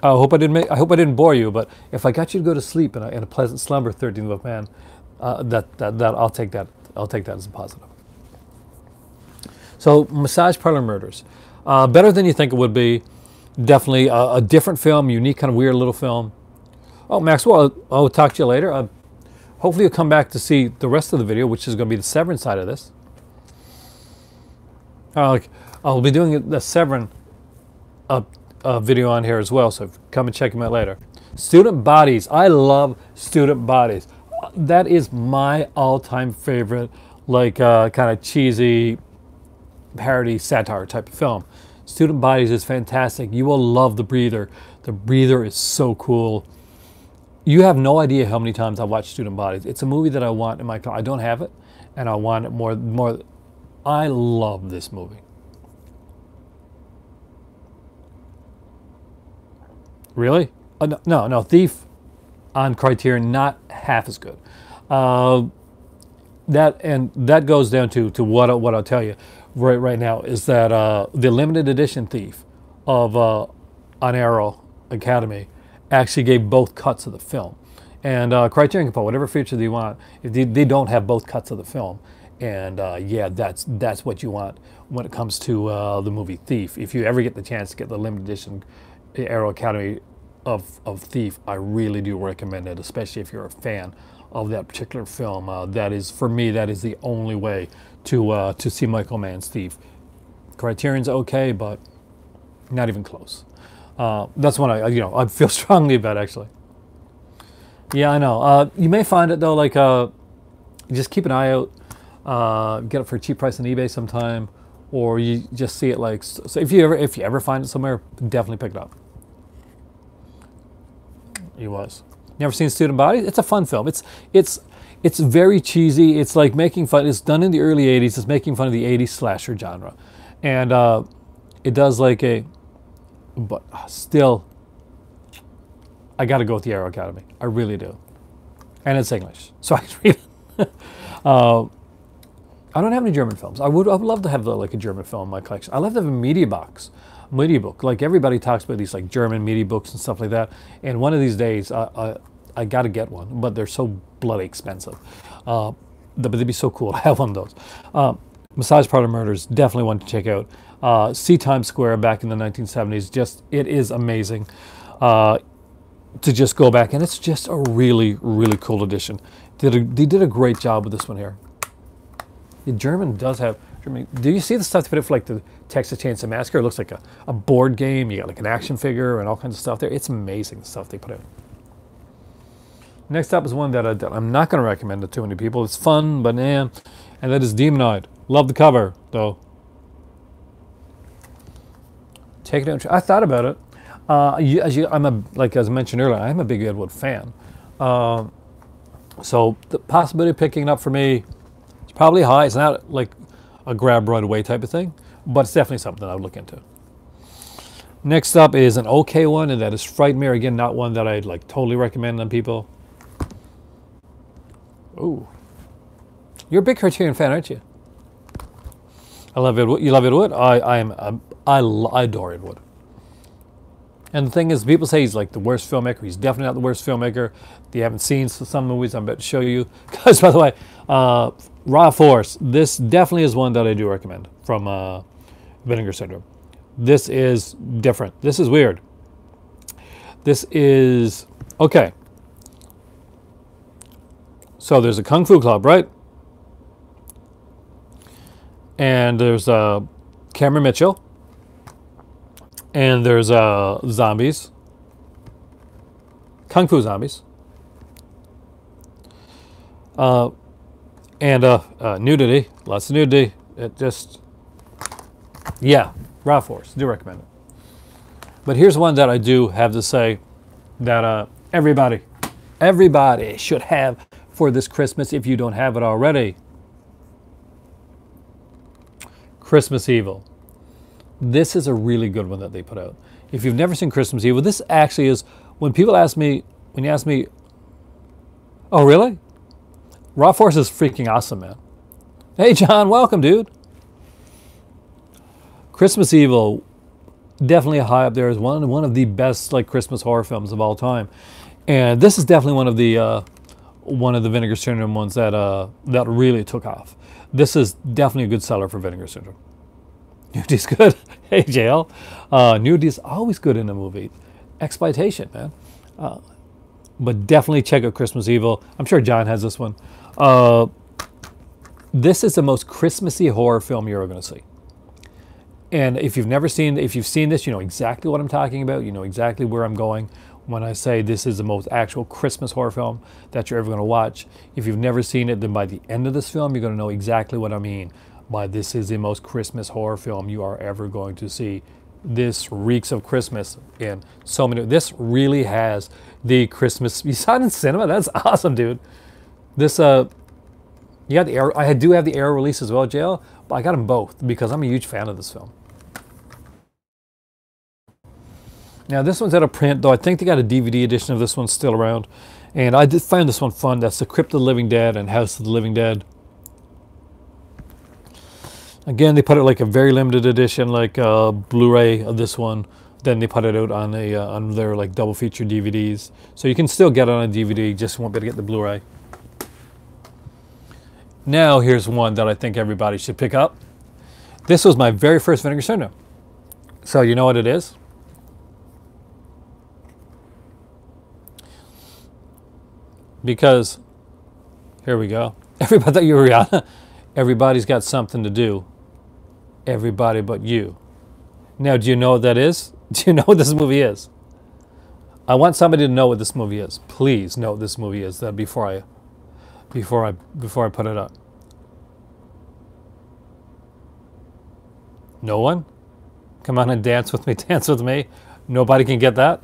I hope I didn't bore you. But if I got you to go to sleep in a pleasant slumber, 13th of man, I'll take that. I'll take that as a positive. So, Massage Parlor Murders, better than you think it would be. Definitely a different film, unique, kind of weird little film. Oh, Maxwell, I'll talk to you later. Hopefully you'll come back to see the rest of the video, which is going to be the Severin side of this. I'll be doing the Severin video on here as well, so come and check them out later. Student Bodies. I love Student Bodies. That is my all-time favorite, like kind of cheesy parody satire type of film. Student Bodies is fantastic. You will love The Breather. The Breather is so cool. You have no idea how many times I've watched Student Bodies. It's a movie that I want in my car. I don't have it, and I want it more. I love this movie. Really? No. Thief on Criterion, not half as good. That goes down to what I'll tell you right now is that the limited edition Thief of on Aero Academy actually gave both cuts of the film, and Criterion can put whatever feature they want. They don't have both cuts of the film, and yeah, that's what you want when it comes to the movie Thief. If you ever get the chance to get the limited edition Aero Academy of Thief, I really do recommend it, especially if you're a fan of that particular film. That is, for me, that is the only way to see Michael Mann's Thief. Criterion's okay, but not even close. That's one I feel strongly about, actually. Yeah, I know. You may find it though, like just keep an eye out. Get it for a cheap price on eBay sometime, or you just see it like. So if you ever find it somewhere, definitely pick it up. He was. Never seen Student Bodies? It's a fun film. It's very cheesy. It's like making fun. It's done in the early '80s. It's making fun of the '80s slasher genre, and it does like a. But still, I got to go with the Aero Academy. I really do, and it's English, so I read it. I don't have any German films. I would love to have like a German film in my collection. I love to have a media book. Like everybody talks about these like German media books and stuff like that. And one of these days, I got to get one, but they're so bloody expensive. But they'd be so cool to have one of those. Massage Parlor Murders, definitely one to check out. See Times Square back in the 1970s. It is amazing to just go back, and it's just a really, really cool edition. They did a great job with this one here. The German does have. Do you see the stuff they put it for like the Texas Chainsaw Massacre? It looks like a board game. You got like an action figure and all kinds of stuff there. It's amazing the stuff they put in. Next up is one that I'm not going to recommend to too many people. It's fun, but and that is Demonoid. Love the cover though. Take it out. I thought about it. As I mentioned earlier, I'm a big Ed fan. So the possibility of picking it up for me is probably high. It's not like a grab right away type of thing, but it's definitely something I would look into. Next up is an okay one, and that is Frightmare. Again, not one that I'd like totally recommend on people. Ooh, you're a big Criterion fan, aren't you? I love Ed Wood. You love Ed Wood? I adore Ed Wood. And the thing is, people say he's like the worst filmmaker. He's definitely not the worst filmmaker. If you haven't seen some movies, I'm about to show you. Because, by the way, Raw Force, this definitely is one that I do recommend from Vinegar Syndrome. This is different. This is weird. This is... Okay. So there's a Kung Fu Club, right? And there's Cameron Mitchell. And there's zombies. Kung Fu zombies. And nudity. Lots of nudity. It just... Yeah. Raw Force. Do recommend it. But here's one that I do have to say that everybody should have for this Christmas if you don't have it already. Christmas Evil. This is a really good one that they put out. If you've never seen Christmas Evil, this actually is, when you ask me, oh really? Raw Force is freaking awesome, man. Hey John, welcome, dude. Christmas Evil, definitely high up there as one of the best like Christmas horror films of all time, and this is definitely one of the Vinegar Syndrome ones that that really took off. This is definitely a good seller for Vinegar Syndrome. Nudity's good. Hey JL, nudity's always good in a movie. Exploitation, man. But definitely check out Christmas Evil. I'm sure John has this one. This is the most Christmassy horror film you're ever going to see. And if you've seen this, you know exactly what I'm talking about. You know exactly where I'm going when I say this is the most actual Christmas horror film that you're ever going to watch. If you've never seen it, then by the end of this film, you're going to know exactly what I mean by this is the most Christmas horror film you are ever going to see. This reeks of Christmas in so many. This really has the Christmas. You saw it in cinema? That's awesome, dude. This, you got the Aero. I do have the Aero release as well, JL, but I got them both because I'm a huge fan of this film. Now this one's out of print, though I think they got a DVD edition of this one still around. And I did find this one fun. That's the Crypt of the Living Dead and House of the Living Dead. Again, they put it like a very limited edition, like Blu-ray of this one. Then they put it out on their like double feature DVDs. So you can still get it on a DVD, just won't be able to get the Blu-ray. Now here's one that I think everybody should pick up. This was my very first Vinegar Syndrome. So you know what it is? Because, here we go. Everybody thought you were Rihanna. Everybody's got something to do. Everybody but you. Now, do you know what that is? Do you know what this movie is? I want somebody to know what this movie is. Please know what this movie is. That before I put it up. No one? Come on and dance with me. Dance with me. Nobody can get that.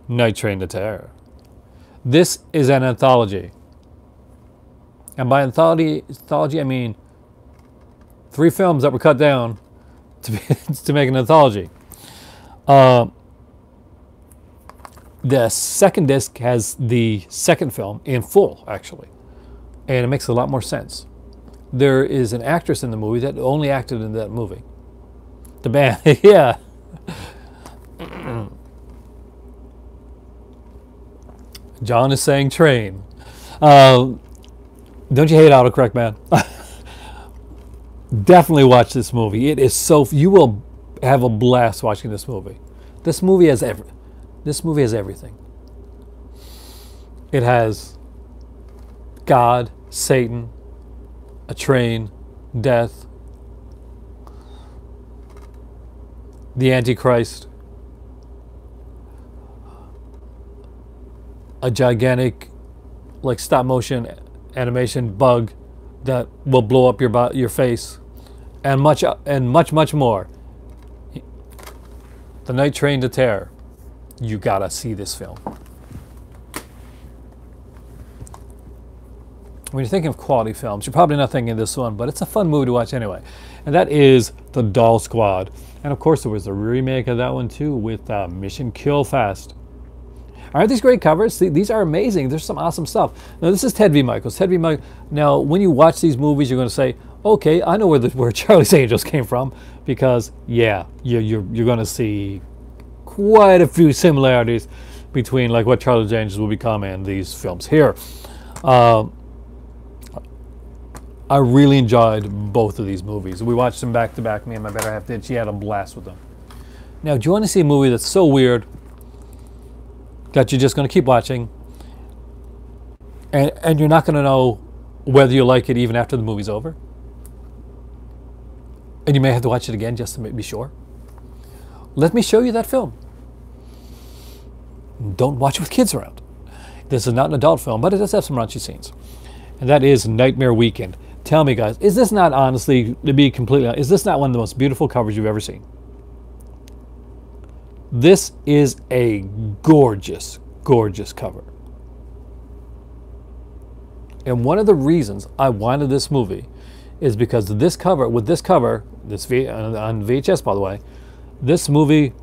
Night Train to Terror. This is an anthology. And by anthology I mean 3 films that were cut down to make an anthology. The second disc has the second film in full, actually. And it makes a lot more sense. There is an actress in the movie that only acted in that movie. The band, yeah. John is saying train. Don't you hate autocorrect, man? Definitely watch this movie. It is so... You will have a blast watching this movie. This movie has everything. It has God, Satan, a train, death, the Antichrist, a gigantic, like stop motion animation bug that will blow up your face, and much more. The Night Train to Terror. You gotta see this film. When you're thinking of quality films, you're probably not thinking of this one, but it's a fun movie to watch anyway. And that is The Doll Squad. And of course, there was a remake of that one too with Mission Kill Fast. Aren't these great covers? These are amazing. There's some awesome stuff. Now, this is Ted V. Michaels. Ted V. Michaels. Now, when you watch these movies, you're going to say, okay, I know where Charlie's Angels came from, because, yeah, you're going to see quite a few similarities between like what Charlie's Angels will become and these films here. I really enjoyed both of these movies. We watched them back to back. Me and my better half did. She had a blast with them. Now, do you want to see a movie that's so weird that you're just going to keep watching, and you're not going to know whether you like it even after the movie's over? And you may have to watch it again just to be sure. Let me show you that film. Don't watch it with kids around. This is not an adult film, but it does have some raunchy scenes. And that is Nightmare Weekend. Tell me, guys, is this not, honestly, to be completely honest, is this not one of the most beautiful covers you've ever seen? This is a gorgeous, gorgeous cover. And one of the reasons I wanted this movie is because this cover, on VHS, by the way, this movie,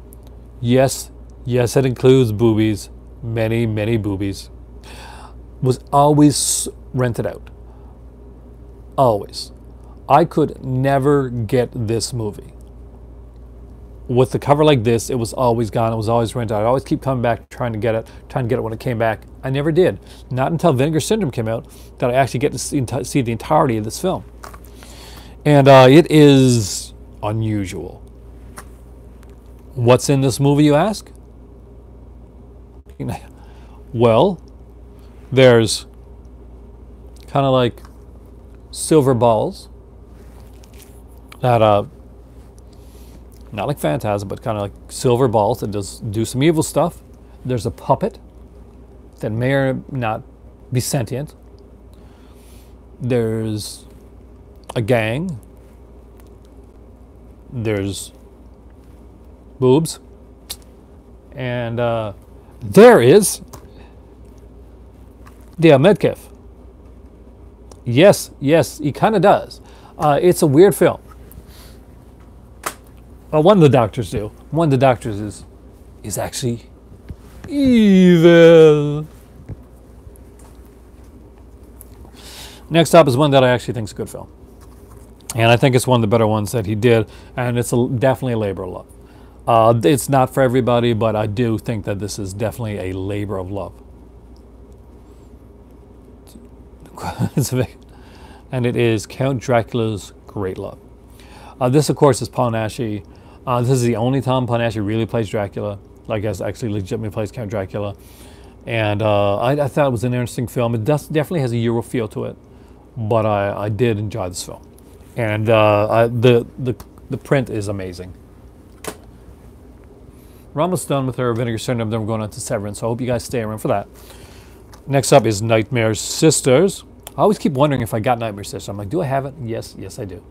yes, it includes boobies, many, many boobies, was always rented out. Always. I could never get this movie. With the cover like this, it was always gone. It was always rented out. I always keep coming back trying to get it when it came back. I never did. Not until Vinegar Syndrome came out that I actually get to see the entirety of this film. And it is unusual. What's in this movie, you ask? Well, there's kind of like silver balls that not like Phantasm, but kind of like silver balls that do some evil stuff. There's a puppet that may or not be sentient. There's a gang. There's boobs. And there is Medcalf. Yes, he kind of does. It's a weird film. Well, one of the doctors do. One of the doctors is actually evil. Next up is one that I actually think is a good film. And I think it's one of the better ones that he did. And it's definitely a labor of love. It's not for everybody, but I do think that this is definitely a labor of love. And it is Count Dracula's Great Love. This, of course, is Paul Naschy. This is the only time Paul Naschy really plays Dracula. Like, actually legitimately plays Count Dracula. And I thought it was an interesting film. It definitely has a Euro feel to it. But I did enjoy this film. And the print is amazing. We're almost done with our Vinegar Syndrome. Then we're going on to Severance. So I hope you guys stay around for that. Next up is Nightmare Sisters. I always keep wondering if I got Nightmare Sisters. I'm like, do I have it? Yes, I do.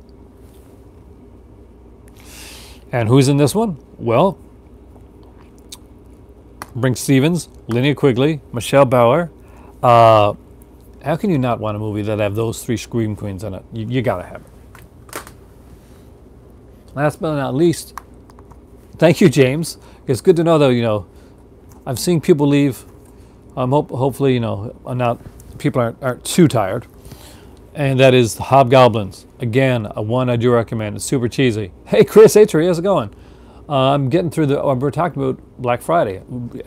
And who's in this one? Well, Brink Stevens, Linnea Quigley, Michelle Bauer. How can you not want a movie that have those three scream queens in it? You gotta have it. Last but not least, thank you, James. It's good to know, though, I've seen people leave. Hopefully, people aren't too tired. And that is Hobgoblins. Again, one I do recommend. It's super cheesy. Hey, Chris, hey, Trey, how's it going? I'm getting through we're talking about Black Friday,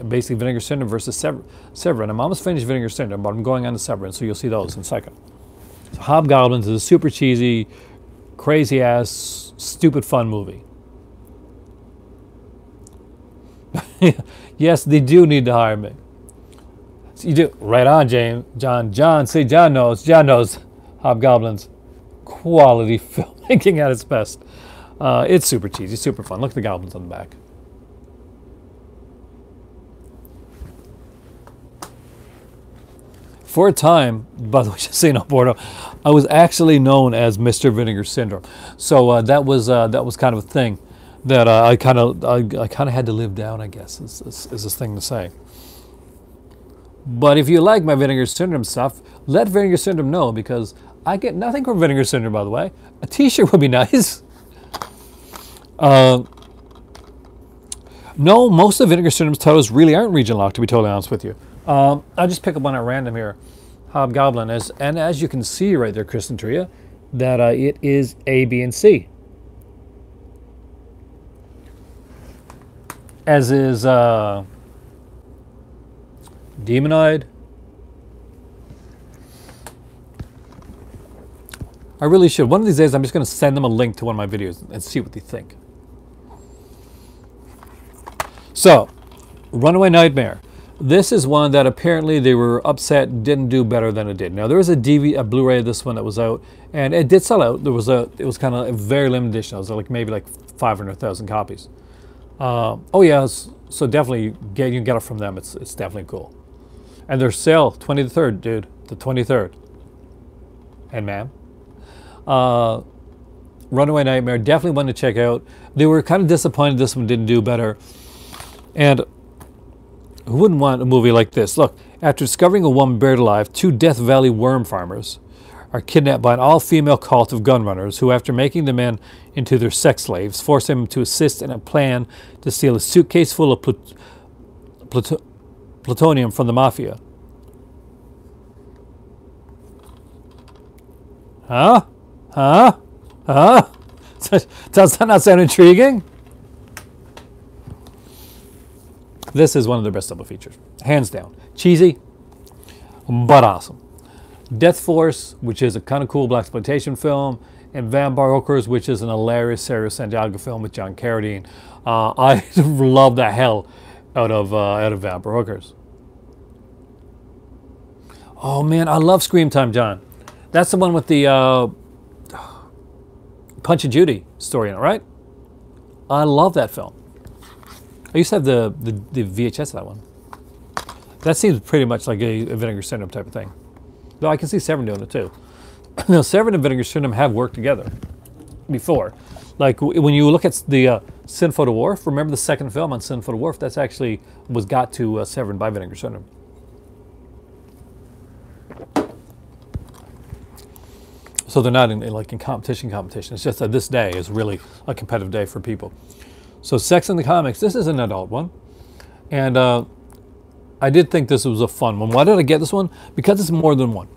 basically Vinegar Syndrome versus Severin. I'm almost finished Vinegar Syndrome, but I'm going on to Severin, so you'll see those in a second. So Hobgoblins is a super cheesy, crazy-ass, stupid fun movie. Yes, they do need to hire me. So you do. Right on, James. John. See, John knows. Hobgoblins. Quality filmmaking at its best. It's super cheesy, super fun. Look at the goblins on the back. For a time, by the way, just saying on board, I was actually known as Mr. Vinegar Syndrome. So that was kind of a thing that I kind of had to live down, I guess, is this thing to say. But if you like my Vinegar Syndrome stuff, let Vinegar Syndrome know, because I get nothing from Vinegar Syndrome, by the way. A t-shirt would be nice. No, most of Vinegar Syndrome's titles really aren't region locked, to be totally honest with you. I'll just pick up one at random here. Hobgoblin, and as you can see right there, Kristen Tria, that it is A, B, and C. As is Demonoid. I really should. One of these days, I'm just going to send them a link to one of my videos and see what they think. So, Runaway Nightmare. This is one that apparently they were upset didn't do better than it did. Now, there was a Blu-ray of this one that was out, and it did sell out. It was kind of a very limited edition. It was like maybe like 500,000 copies. Oh yeah, so definitely you can get it from them. It's definitely cool. And their sale 23rd, dude, the 23rd. And ma'am, Runaway Nightmare, definitely one to check out. They were kind of disappointed this one didn't do better. And who wouldn't want a movie like this? Look, after discovering a woman buried alive, 2 Death Valley worm farmers are kidnapped by an all-female cult of gunrunners who, after making the men into their sex slaves, force them to assist in a plan to steal a suitcase full of plutonium from the mafia. Huh? Huh? Huh? Does that not sound intriguing? This is one of their best double features. Hands down. Cheesy, but awesome. Death Force, which is a kind of cool blaxploitation film, and Vampire Hookers, which is an hilarious Sergio Santiago film with John Carradine. I love the hell out of Vampire Hookers. Oh man, I love Scream Time, John. That's the one with the Punch and Judy story in it, right? I love that film. I used to have the VHS of that one. That seems pretty much like a Vinegar Syndrome type of thing. Though I can see Severin doing it too. Now, Severin and Vinegar Syndrome have worked together before. Like when you look at the Sinful to Wharf, remember the second film on Sinful to Wharf? That's actually was got to Severin by Vinegar Syndrome. So they're not in competition. It's just that this day is really a competitive day for people. So Sex in the Comics, this is an adult one. And I did think this was a fun one. Why did I get this one? Because it's more than one.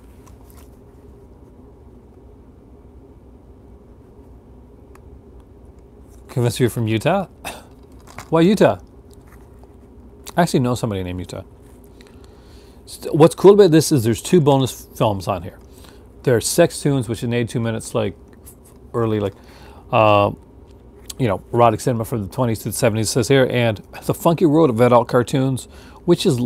Convinced you're from Utah? Why Utah? I actually know somebody named Utah. What's cool about this is there's 2 bonus films on here. There's Sex Tunes, which is an 82 minutes, like early, like you know, erotic cinema from the 20s to the 70s, it says here, and The Funky World of Adult Cartoons, which is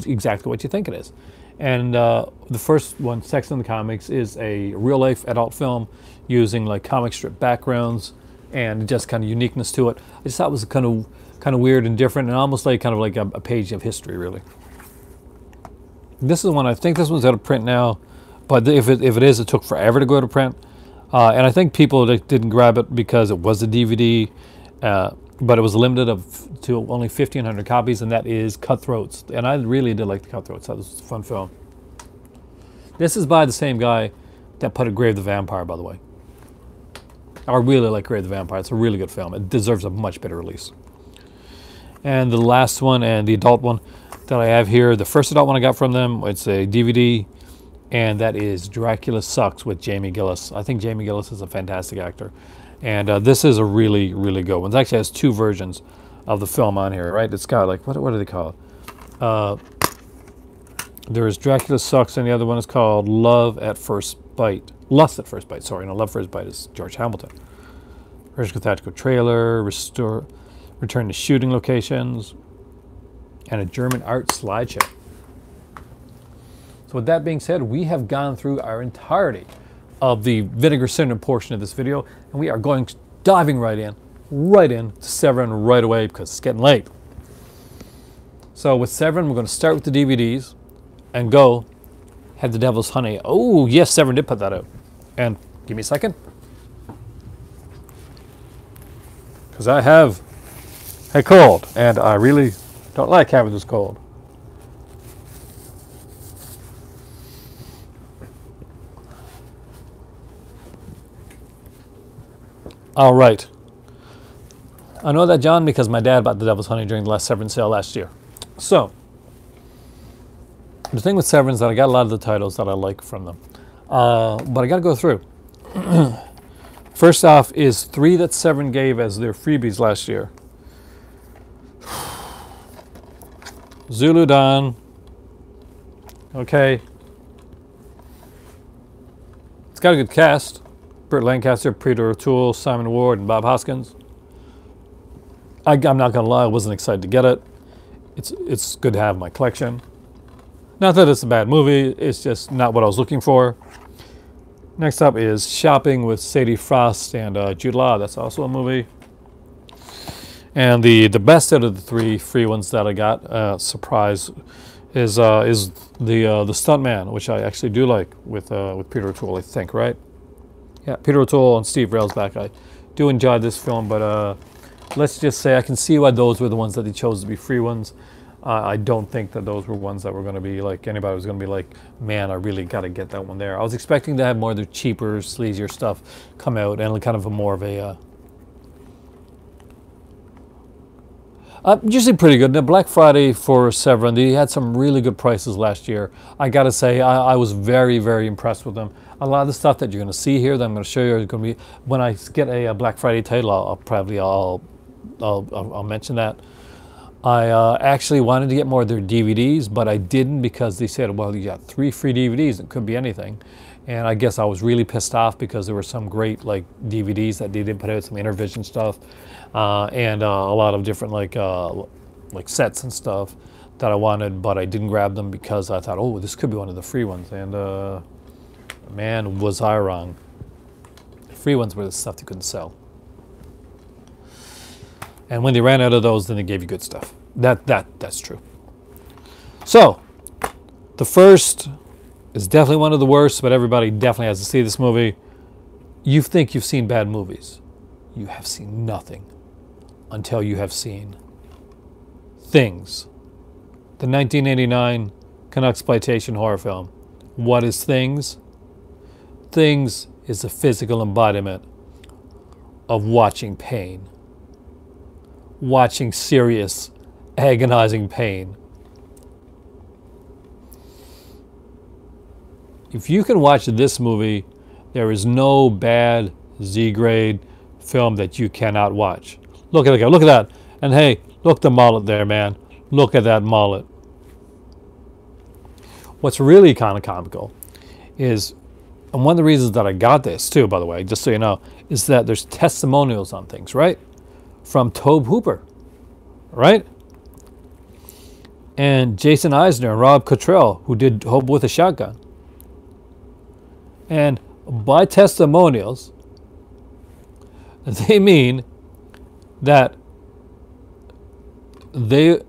exactly what you think it is. And the first one, Sex in the Comics, is a real-life adult film using like comic strip backgrounds and just kind of uniqueness to it. I just thought it was kind of weird and different, and almost like kind of like a page of history, really. This is one, I think this one's out of print now, but if it is, it took forever to go out of print. And I think people didn't grab it because it was a DVD, but it was limited to only 1,500 copies, and that is Cutthroats. And I really did like the Cutthroats. That was a fun film. This is by the same guy that put out Grave the Vampire, by the way. I really like Grave the Vampire. It's a really good film. It deserves a much better release. And the last one, and the adult one that I have here, the first adult one I got from them, it's a DVD. And that is Dracula Sucks with Jamie Gillis. I think Jamie Gillis is a fantastic actor. And this is a really, really good one. It actually has 2 versions of the film on here, right? It's got like, what do they call it? There is Dracula Sucks, and the other one is called Love at First Bite. Lust at First Bite, sorry. No, Love at First Bite is George Hamilton. Original theatrical trailer, return to shooting locations, and a German art slideshow. So with that being said, we have gone through our entirety of the Vinegar Syndrome portion of this video, and we are diving right in to Severin right away because it's getting late. So with Severin, we're going to start with the DVDs and go had The Devil's Honey. Oh, yes, Severin did put that out. And give me a second. Because I have a cold, and I really don't like having this cold. All right. I know that, John, because my dad bought The Devil's Honey during the last Severin sale last year. So, the thing with Severin is that I got a lot of the titles that I like from them. But I got to go through. First off is 3 that Severin gave as their freebies last year. Zulu Dawn. Okay. It's got a good cast. Burt Lancaster, Peter O'Toole, Simon Ward, and Bob Hoskins. I'm not going to lie, I wasn't excited to get it. It's good to have in my collection. Not that it's a bad movie, it's just not what I was looking for. Next up is Shopping with Sadie Frost and Jude Law. That's also a movie. And the best out of the 3 free ones that I got, surprise, is the Stuntman, which I actually do like with Peter O'Toole, I think, right? Yeah, Peter O'Toole and Steve Railsback. I do enjoy this film, but let's just say I can see why those were the ones that he chose to be free ones. I don't think that those were ones that were going to be like, anybody was going to be like, man, I really got to get that one there. I was expecting to have more of the cheaper, sleazier stuff come out and kind of a more of a... usually pretty good. Now, Black Friday for Severin, they had some really good prices last year. I got to say, I was very, very impressed with them. A lot of the stuff that you're going to see here that I'm going to show you is going to be, when I get a Black Friday title, I'll mention that. I actually wanted to get more of their DVDs, but I didn't because they said, well, you got 3 free DVDs. It could be anything. And I guess I was really pissed off because there were some great like DVDs that they didn't put out, some Intervision stuff, and a lot of different like sets and stuff that I wanted, but I didn't grab them because I thought, oh, this could be one of the free ones. And man, was I wrong. The free ones were the stuff they couldn't sell. And when they ran out of those, then they gave you good stuff. That's true. So, the first is definitely one of the worst, but everybody definitely has to see this movie. You think you've seen bad movies. You have seen nothing until you have seen Things. The 1989 Canucksploitation horror film. What is Things? Things is the physical embodiment of watching pain. Watching serious, agonizing pain. If you can watch this movie, there is no bad Z-grade film that you cannot watch. Look at it, look at that. And hey, look the mullet there, man. Look at that mullet. What's really kind of comical is, and one of the reasons that I got this too, by the way, just so you know, is that there's testimonials on Things, right? From Tobe Hooper, right? And Jason Eisner and Rob Cottrell, who did Hope with a Shotgun. And by testimonials, they mean that they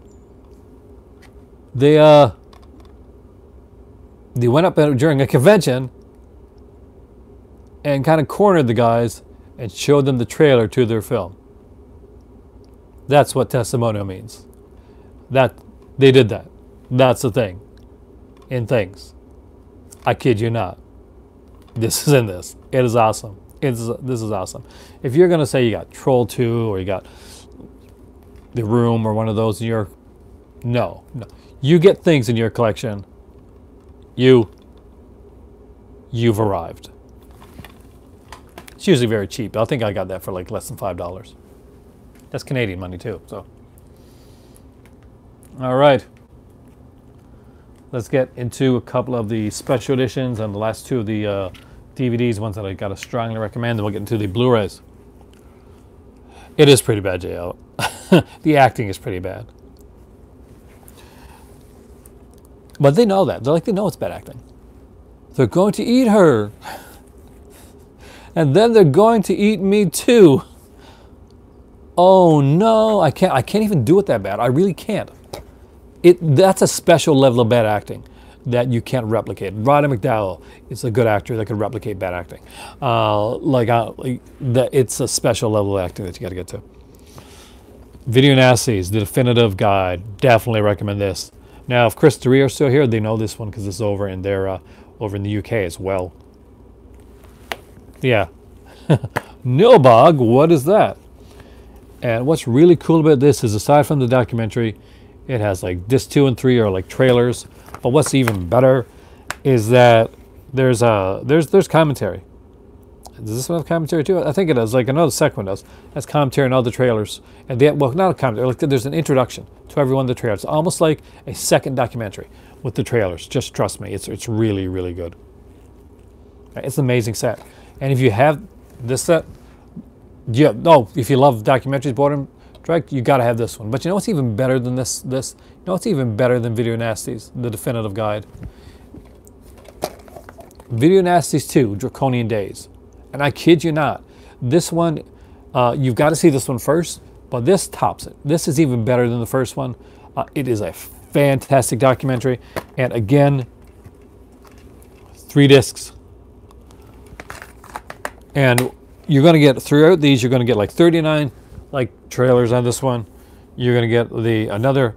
went up during a convention and kind of cornered the guys and showed them the trailer to their film. That's what testimonial means. That they did that. That's the thing. In Things. I kid you not. This is in this. It is awesome. This is awesome. If you're going to say you got Troll 2 or you got The Room or one of those in your... No. You get Things in your collection. You've arrived. It's usually very cheap. I think I got that for like less than $5. That's Canadian money too, so. All right. Let's get into a couple of the special editions and the last 2 of the DVDs, ones that I gotta strongly recommend, then we'll get into the Blu-rays. It is pretty bad, JL. The acting is pretty bad. But they know that. They know it's bad acting. They're going to eat her. And then they're going to eat me too. Oh no, I can't even do it that bad. I really can't. That's a special level of bad acting. that you can't replicate. Roddy McDowell is a good actor that could replicate bad acting. It's a special level of acting that you got to get to. Video Nasties, the definitive guide. Definitely recommend this. Now, if Chris DeRee are still here, they know this one because it's over in their over in the UK as well. Yeah. Nilbog, what is that? And what's really cool about this is, aside from the documentary, it has like disc 2 and 3 are like trailers. But what's even better is that there's commentary. Does this one have commentary too? I think it does. Like another second one does. That's commentary on all the trailers. And well, not a commentary. Like there's an introduction to every one of the trailers. It's almost like a second documentary with the trailers. Just trust me, it's really, really good. It's an amazing set. And if you have this set, yeah, no, if you love documentaries, Boredom Strike, you got to have this one. But you know what's even better than this? You know what's even better than Video Nasties, the definitive guide? Video Nasties 2, Draconian Days. And I kid you not, this one, you've got to see this one first, but this tops it. This is even better than the first one. It is a fantastic documentary. And again, 3 discs. And you're going to get, throughout these, you're going to get like 39 like trailers on this one. You're going to get another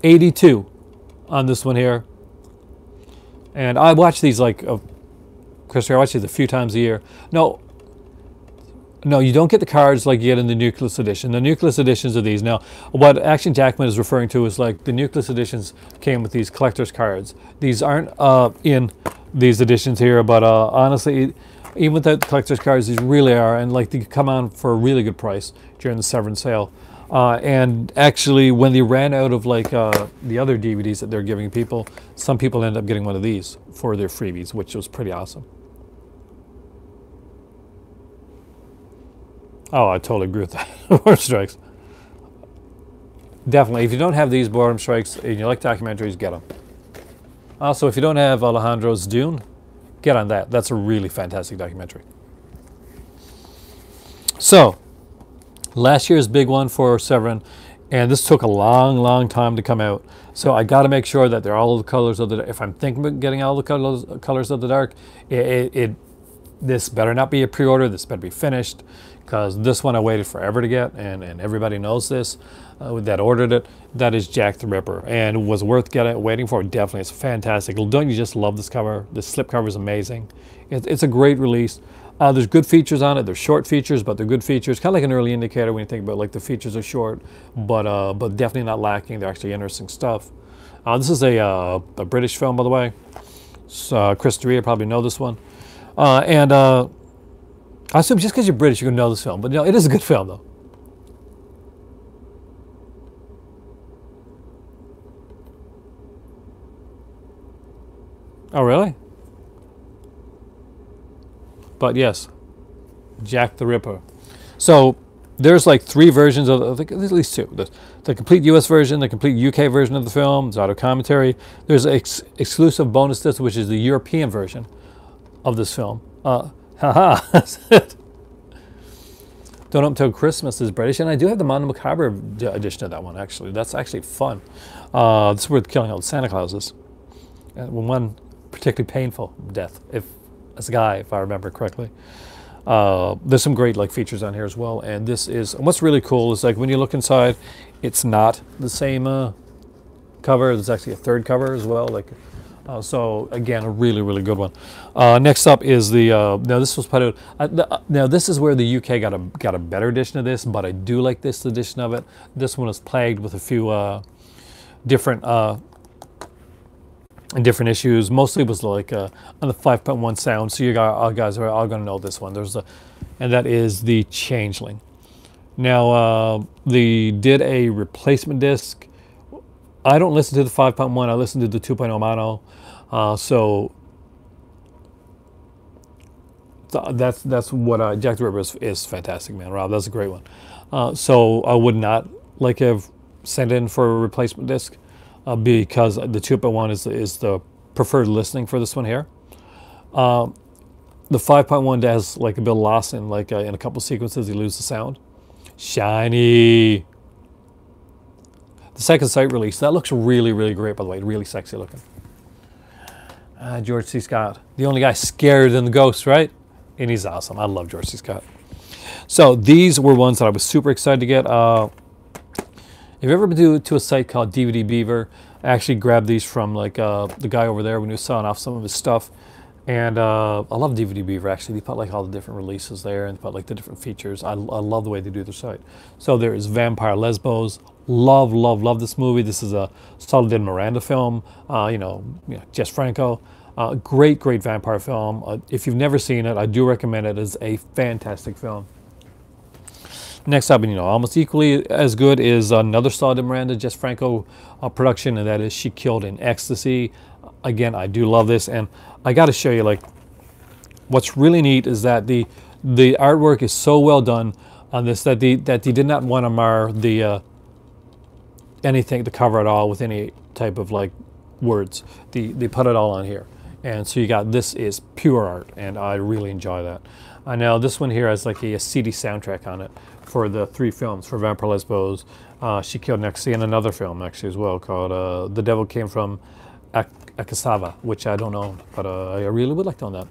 82 on this one here. And I watch these like, Chris, I watch these a few times a year. No, you don't get the cards like you get in the Nucleus edition. The Nucleus editions are these. Now, what Action Jackman is referring to is like the Nucleus editions came with these collector's cards. These aren't in these editions here, but honestly, even without the collector's cards, these really are, and like they come on for a really good price during the Severance sale. And actually, when they ran out of like the other DVDs that they're giving people, some people end up getting one of these for their freebies, which was pretty awesome. Oh, I totally agree with that. Boredom Strikes. Definitely. If you don't have these Boredom Strikes and you like documentaries, get them. Also, if you don't have Alejandro's Dune, get on that. That's a really fantastic documentary. So, last year's big one for Severin, and this took a long, long time to come out. So I got to make sure that they're all the colors of the. If I'm thinking about getting all the colors of the dark, this better not be a pre-order. This better be finished, because this one I waited forever to get, and everybody knows this that ordered it. That is Jack the Ripper, and was worth waiting for. Definitely, it's fantastic. Don't you just love this cover? This slipcover is amazing. It's a great release. There's good features on it. They're short features, but they're good features. Kind of like an early indicator when you think about like the features are short, but definitely not lacking. They're actually interesting stuff. This is a British film, by the way. So, Chris DeRee, probably know this one. I assume just because you're British, you're going to know this film. But no, it is a good film, though. Oh, really? But yes, Jack the Ripper. So there's like 3 versions of, I think at least 2. The complete US version, the complete UK version of the film, there's auto commentary. There's an exclusive bonus disc, which is the European version of this film. Haha, that's it. Don't Up Till Christmas is British, and I do have the Mondo Macabre edition of that one, actually. That's actually fun. This is worth killing all the Santa Clauses. One particularly painful death, as a guy, if I remember correctly. There's some great like features on here as well, and this is, and what's really cool is like when you look inside, it's not the same cover. There's actually a 3rd cover as well. Like, so again, a really, really good one. Next up is the now this was put out. Now this is where the UK got a better edition of this, but I do like this edition of it. This one is plagued with a few different issues. Mostly was like on the 5.1 sound. So you guys are all going to know this one. And that is the Changeling. Now they did a replacement disc. I don't listen to the 5.1. I listen to the 2.0 mono. So that's what Jack the Ripper is fantastic, man. Rob, that's a great one. So I would not like have sent in for a replacement disc. Because the 2.1 is the preferred listening for this one here. The 5.1 has like a bit of loss in like in a couple sequences. You lose the sound. Shiny. The second sight release, that looks really, really great, by the way. Really sexy looking. George C. Scott, the only guy scarier than the ghost, right? And he's awesome. I love George C. Scott. So these were ones that I was super excited to get. If you've ever been to a site called DVD Beaver, I actually grabbed these from like the guy over there when he was selling off some of his stuff. And I love DVD Beaver, actually. They put like all the different releases there and put like the different features. I love the way they do their site. So there is Vampire Lesbos. Love, love, love this movie. This is a Soledad Miranda film. Jess Franco. Great, great vampire film. If you've never seen it, I do recommend it. It's a fantastic film. Next up, and almost equally as good is another Soledad Miranda, Jess Franco production, and that is She Killed in Ecstasy. Again, I do love this, and I got to show you, like, what's really neat is that the artwork is so well done on this that they did not want to mar the anything to cover it all with any type of like words. They put it all on here, and so you got, this is pure art, and I really enjoy that. I know this one here has like a CD soundtrack on it for the 3 films, for Vampire Lesbos, She Killed in Ecstasy, and another film actually as well called The Devil Came from Akasava, which I don't own, but I really would like to own that.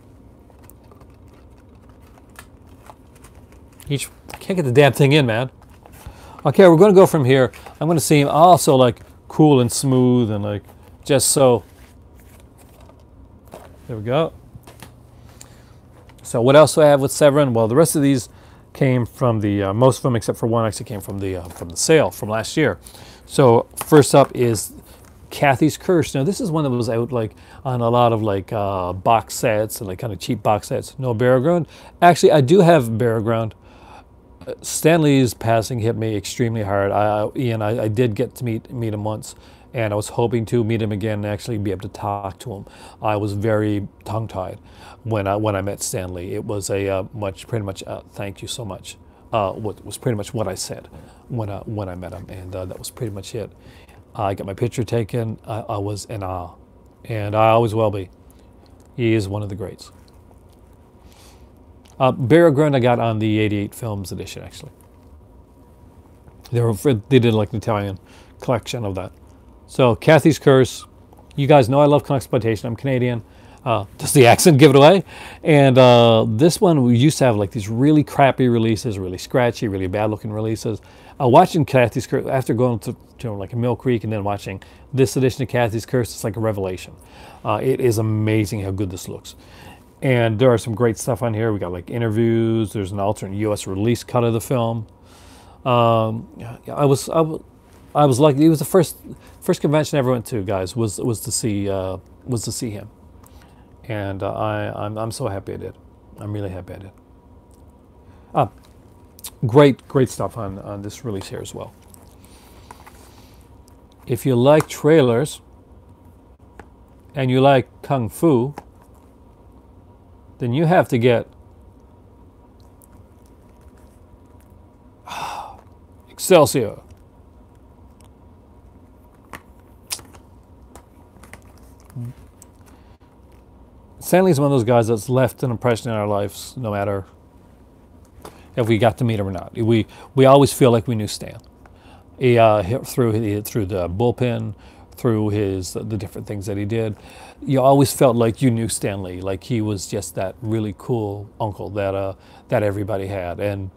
I can't get the damn thing in, man. Okay, we're going to go from here. I'm going to seem also like cool and smooth and like just so. There we go. So what else do I have with Severin? Well, the rest of these came from the, most of them except for one actually came from the sale from last year. So first up is Kathy's Curse. Now this is one that was out like on a lot of like box sets and like kind of cheap box sets. No Burial Ground. Actually, I do have Burial Ground. Stanley's passing hit me extremely hard. I did get to meet him once, and I was hoping to meet him again and actually be able to talk to him. I was very tongue-tied when I met Stanley. It was a pretty much thank you so much. What was pretty much what I said when I met him, and that was pretty much it. I got my picture taken. I was in awe, and I always will be. He is one of the greats. Burial Ground I got on the 88 Films edition, actually. They did like an Italian collection of that. So, Kathy's Curse. You guys know I love exploitation. I'm Canadian. Does the accent give it away? And this one, we used to have like these really crappy releases, really scratchy, really bad-looking releases. Watching Kathy's Curse, after going to like a Mill Creek and then watching this edition of Kathy's Curse, it's like a revelation. It is amazing how good this looks. And there are some great stuff on here. We got like interviews. There's an alternate U.S. release cut of the film. I was lucky. It was the first convention I ever went to, guys. Was to see him, and I'm so happy I did. I'm really happy I did. Great stuff on this release here as well. If you like trailers and you like kung fu, then you have to get Excelsior. Stanley's one of those guys that's left an impression in our lives, no matter if we got to meet him or not. We always feel like we knew Stan. Through the bullpen, through the different things that he did, you always felt like you knew Stanley, like he was just that really cool uncle that everybody had. And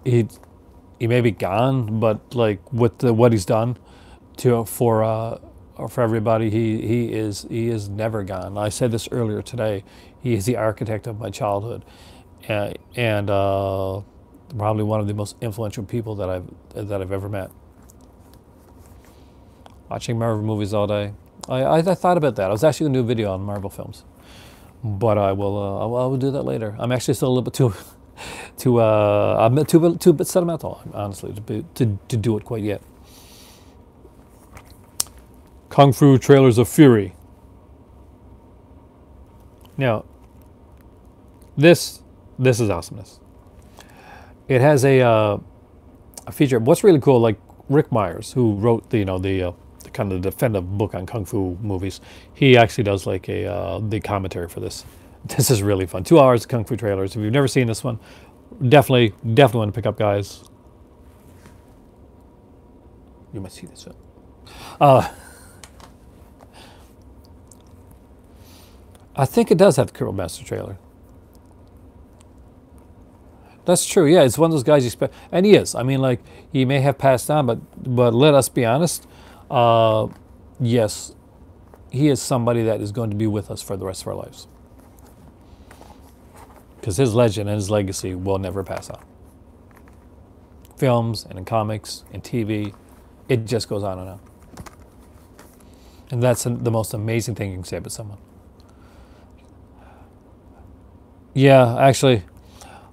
he may be gone, but like with what he's done for everybody, he is never gone. I said this earlier today. He is the architect of my childhood, and probably one of the most influential people that I've ever met. Watching Marvel movies all day. I thought about that. I was actually going to do a video on Marvel films, but I will do that later. I'm actually still a little bit too bit sentimental, honestly, to do it quite yet. Kung Fu Trailers of Fury. Now, this is awesomeness. It has a feature. What's really cool, like Rick Myers, who wrote the kind of definitive book on kung fu movies, he actually does like the commentary for this. This is really fun. 2 hours of kung fu trailers. If you've never seen this one, definitely want to pick up, guys. You must see this film. Uh, I think it does have the Criminal Master trailer. That's true. Yeah, it's one of those guys you expect, and he is. I mean, like, he may have passed on, but let us be honest. Yes, he is somebody that is going to be with us for the rest of our lives, because his legend and his legacy will never pass on. Films and in comics and TV, it just goes on and on. And that's the most amazing thing you can say about someone. Yeah, actually,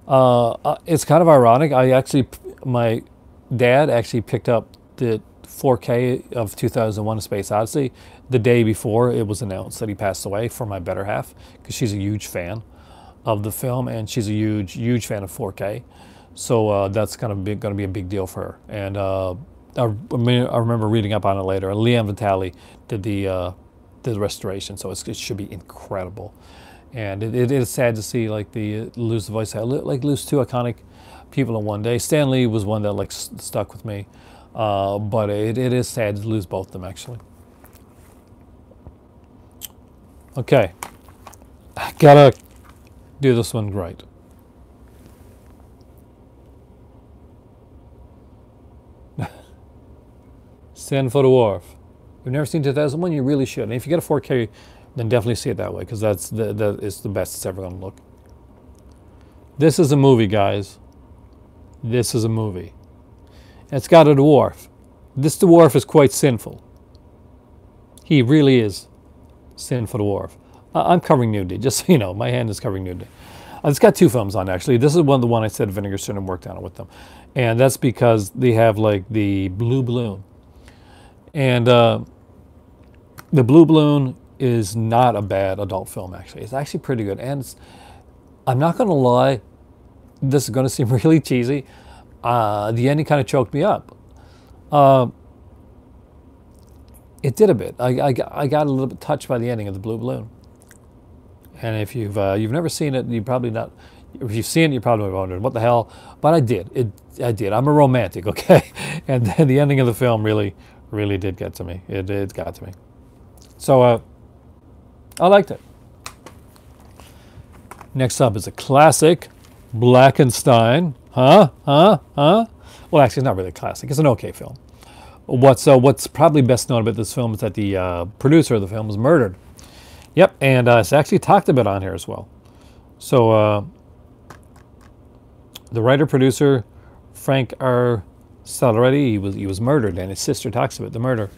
it's kind of ironic. My dad actually picked up the 4K of 2001: A Space Odyssey the day before it was announced that he passed away, for my better half, because she's a huge fan of the film and she's a huge fan of 4K. So that's going to be a big deal for her. And I remember reading up on it later. Liam Vitale did the restoration, so it should be incredible. And it is sad to see lose the voice, lose two iconic people in one day. Stan Lee was one that stuck with me, but it is sad to lose both of them, actually. Okay, I gotta do this one right. Sin for the Wharf. If you've never seen 2001, you really should. And if you get a 4K, then definitely see it that way, because that is the best it's ever going to look. This is a movie, guys. This is a movie. It's got a dwarf. This dwarf is quite sinful. He really is sinful dwarf. I'm covering nudity, just so you know. My hand is covering nudity. It's got two films on, actually. This is the one I said Vinegar Syndrome worked on it with them. And that's because they have the Blue Balloon. And the Blue Balloon is not a bad adult film, actually. It's actually pretty good. And I'm not going to lie, this is going to seem really cheesy. The ending kind of choked me up. It did a bit. I got a little bit touched by the ending of the Blue Balloon. And if you've never seen it, you probably not. If you've seen it, you're probably wondering what the hell. But I did. I did. I'm a romantic, okay? And then the ending of the film really did get to me. It got to me. So I liked it. Next up is a classic, Blackenstein. Huh? Well, actually, it's not really a classic. It's an okay film. What's probably best known about this film is that the producer of the film was murdered. Yep, and it's actually talked about on here as well. So the writer-producer, Frank R. Saleretti, he was murdered, and his sister talks about the murder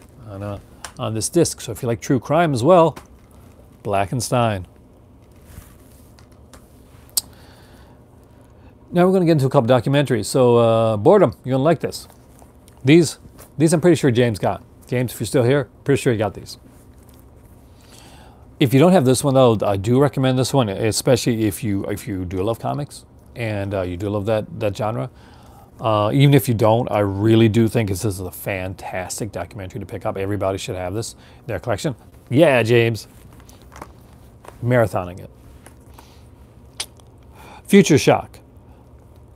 on this disc. So if you like true crime as well, Blackenstein. Now we're going to get into a couple documentaries. So Boredom, you're going to like this. These I'm pretty sure James got. James, if you're still here, pretty sure you got these. If you don't have this one, though, I do recommend this one, especially if you do love comics and you do love that genre. Even if you don't, I really do think this is a fantastic documentary to pick up. Everybody should have this in their collection. Yeah, James. Marathoning it. Future Shock.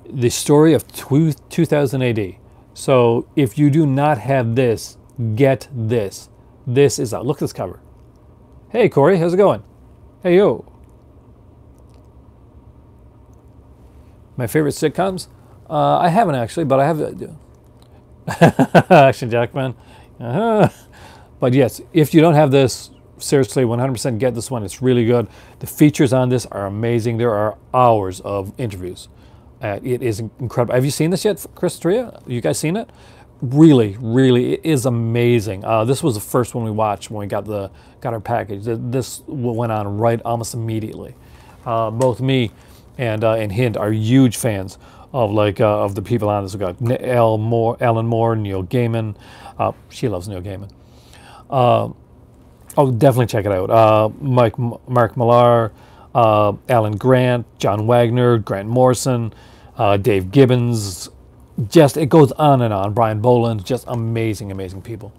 The story of 2000 AD. So if you do not have this, get this. This is out. Look at this cover. Hey, Corey, how's it going? Hey, yo. My favorite sitcoms? I haven't actually, but I have. Action Jackman. But yes, if you don't have this, seriously, 100% get this one. It's really good. The features on this are amazing. There are hours of interviews. It is incredible. Have you seen this yet, Chris Tria? You guys seen it? Really, it is amazing. This was the first one we watched when we got our package. This went on right almost immediately. Both me and Hint are huge fans of of the people on this. We got Alan Moore, Neil Gaiman. She loves Neil Gaiman. Oh, definitely check it out. Mark Millar, Alan Grant, John Wagner, Grant Morrison, Dave Gibbons. Just, it goes on and on. Brian Boland, just amazing people.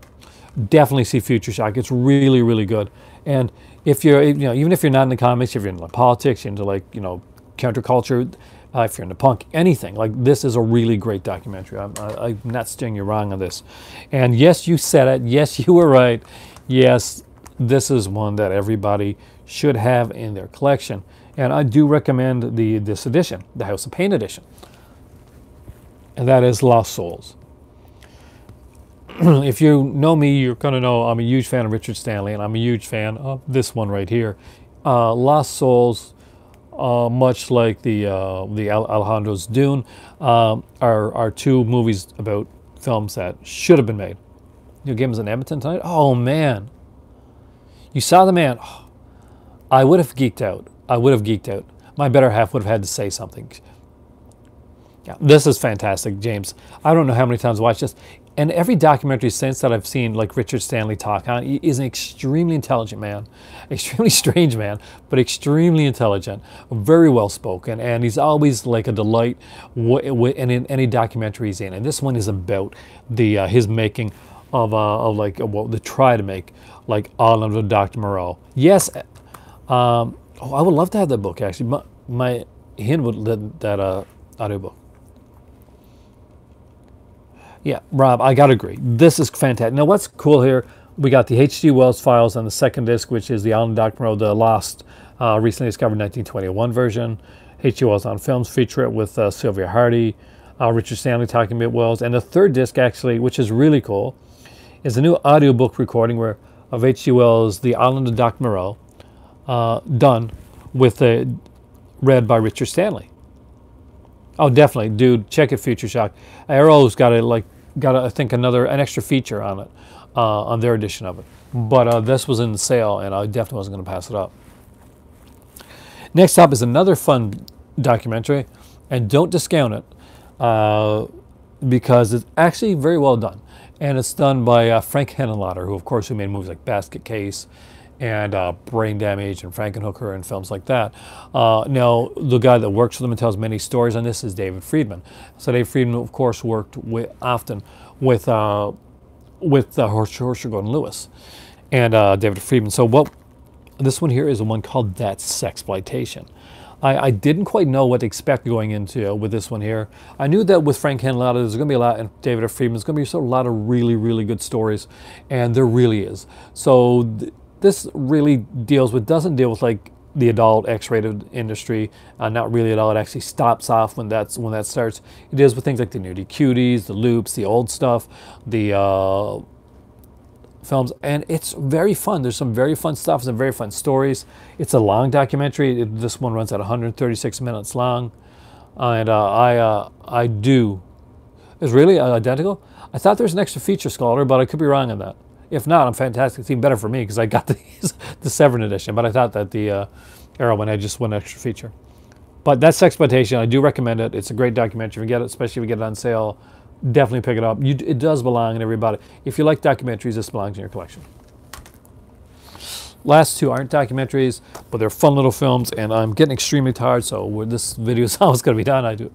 Definitely see Future Shock. It's really good. And if you're, even if you're not into comics, if you're into politics, you're into counterculture, if you're into punk, anything. Like, this is a really great documentary. I'm not steering you wrong on this. And yes, you said it. Yes, you were right. Yes, this is one that everybody should have in their collection. And I do recommend this edition, the House of Pain edition. And that is Lost Souls. If you know me, you're going to know I'm a huge fan of Richard Stanley, and I'm a huge fan of this one right here. Lost Souls, much like the Alejandro's Dune, are two movies about films that should have been made. New Games in Edmonton tonight? Oh, man. You saw the man. Oh, I would have geeked out. I would have geeked out. My better half would have had to say something. Yeah, this is fantastic, James. I don't know how many times I watched this. And every documentary since that I've seen, like Richard Stanley talk on, he is an extremely intelligent man, extremely strange man, but extremely intelligent, very well spoken, and he's always like a delight in any documentary he's in. And this one is about his making of the try to make like Island of Dr. Moreau. Yes, I would love to have that book actually. My hint would that audiobook. Yeah, Rob, I gotta agree. This is fantastic. Now, what's cool here? We got the H.G. Wells files on the second disc, which is the Island of Dr. Moreau, the lost, recently discovered 1921 version. H.G. Wells on Films feature it with Sylvia Hardy, Richard Stanley talking about Wells, and the third disc actually, which is really cool, is a new audiobook recording of H.G. Wells' The Island of Dr. Moreau, done with read by Richard Stanley. Oh, definitely, dude. Check it, Future Shock. Aero's got I think an extra feature on it, on their edition of it. But this was in the sale, and I definitely wasn't going to pass it up. Next up is another fun documentary, and don't discount it because it's actually very well done, and it's done by Frank Henenlotter, who made movies like Basket Case and Brain Damage and Frankenhooker and films like that. Now, the guy that works with them and tells many stories on this is David Friedman. So David Friedman, of course, worked often with Herschel Gordon Lewis and David Friedman. So this one here is the one called That's Sexploitation. I didn't quite know what to expect going into with this one here. I knew that with Frank Henenlotter, there's going to be a lot, and David Friedman, there's going to be a lot of really, really good stories, and there really is. So this really doesn't deal with like the adult X-rated industry, not really at all. It actually stops off when that starts. It deals with things like the nudie cuties, the loops, the old stuff, the films, and it's very fun. There's some very fun stuff, some very fun stories. It's a long documentary. This one runs at 136 minutes long, and it's really identical. I thought there was an extra feature scholar, but I could be wrong on that. If not, I'm fantastic. It's even better for me because I got the Severin edition. But I thought that the Aero one had just one extra feature. But that's Sexploitation. I do recommend it. It's a great documentary. If you get it, especially if you get it on sale, definitely pick it up. It does belong in everybody. If you like documentaries, this belongs in your collection. Last two aren't documentaries, but they're fun little films. And I'm getting extremely tired, so this video is almost going to be done.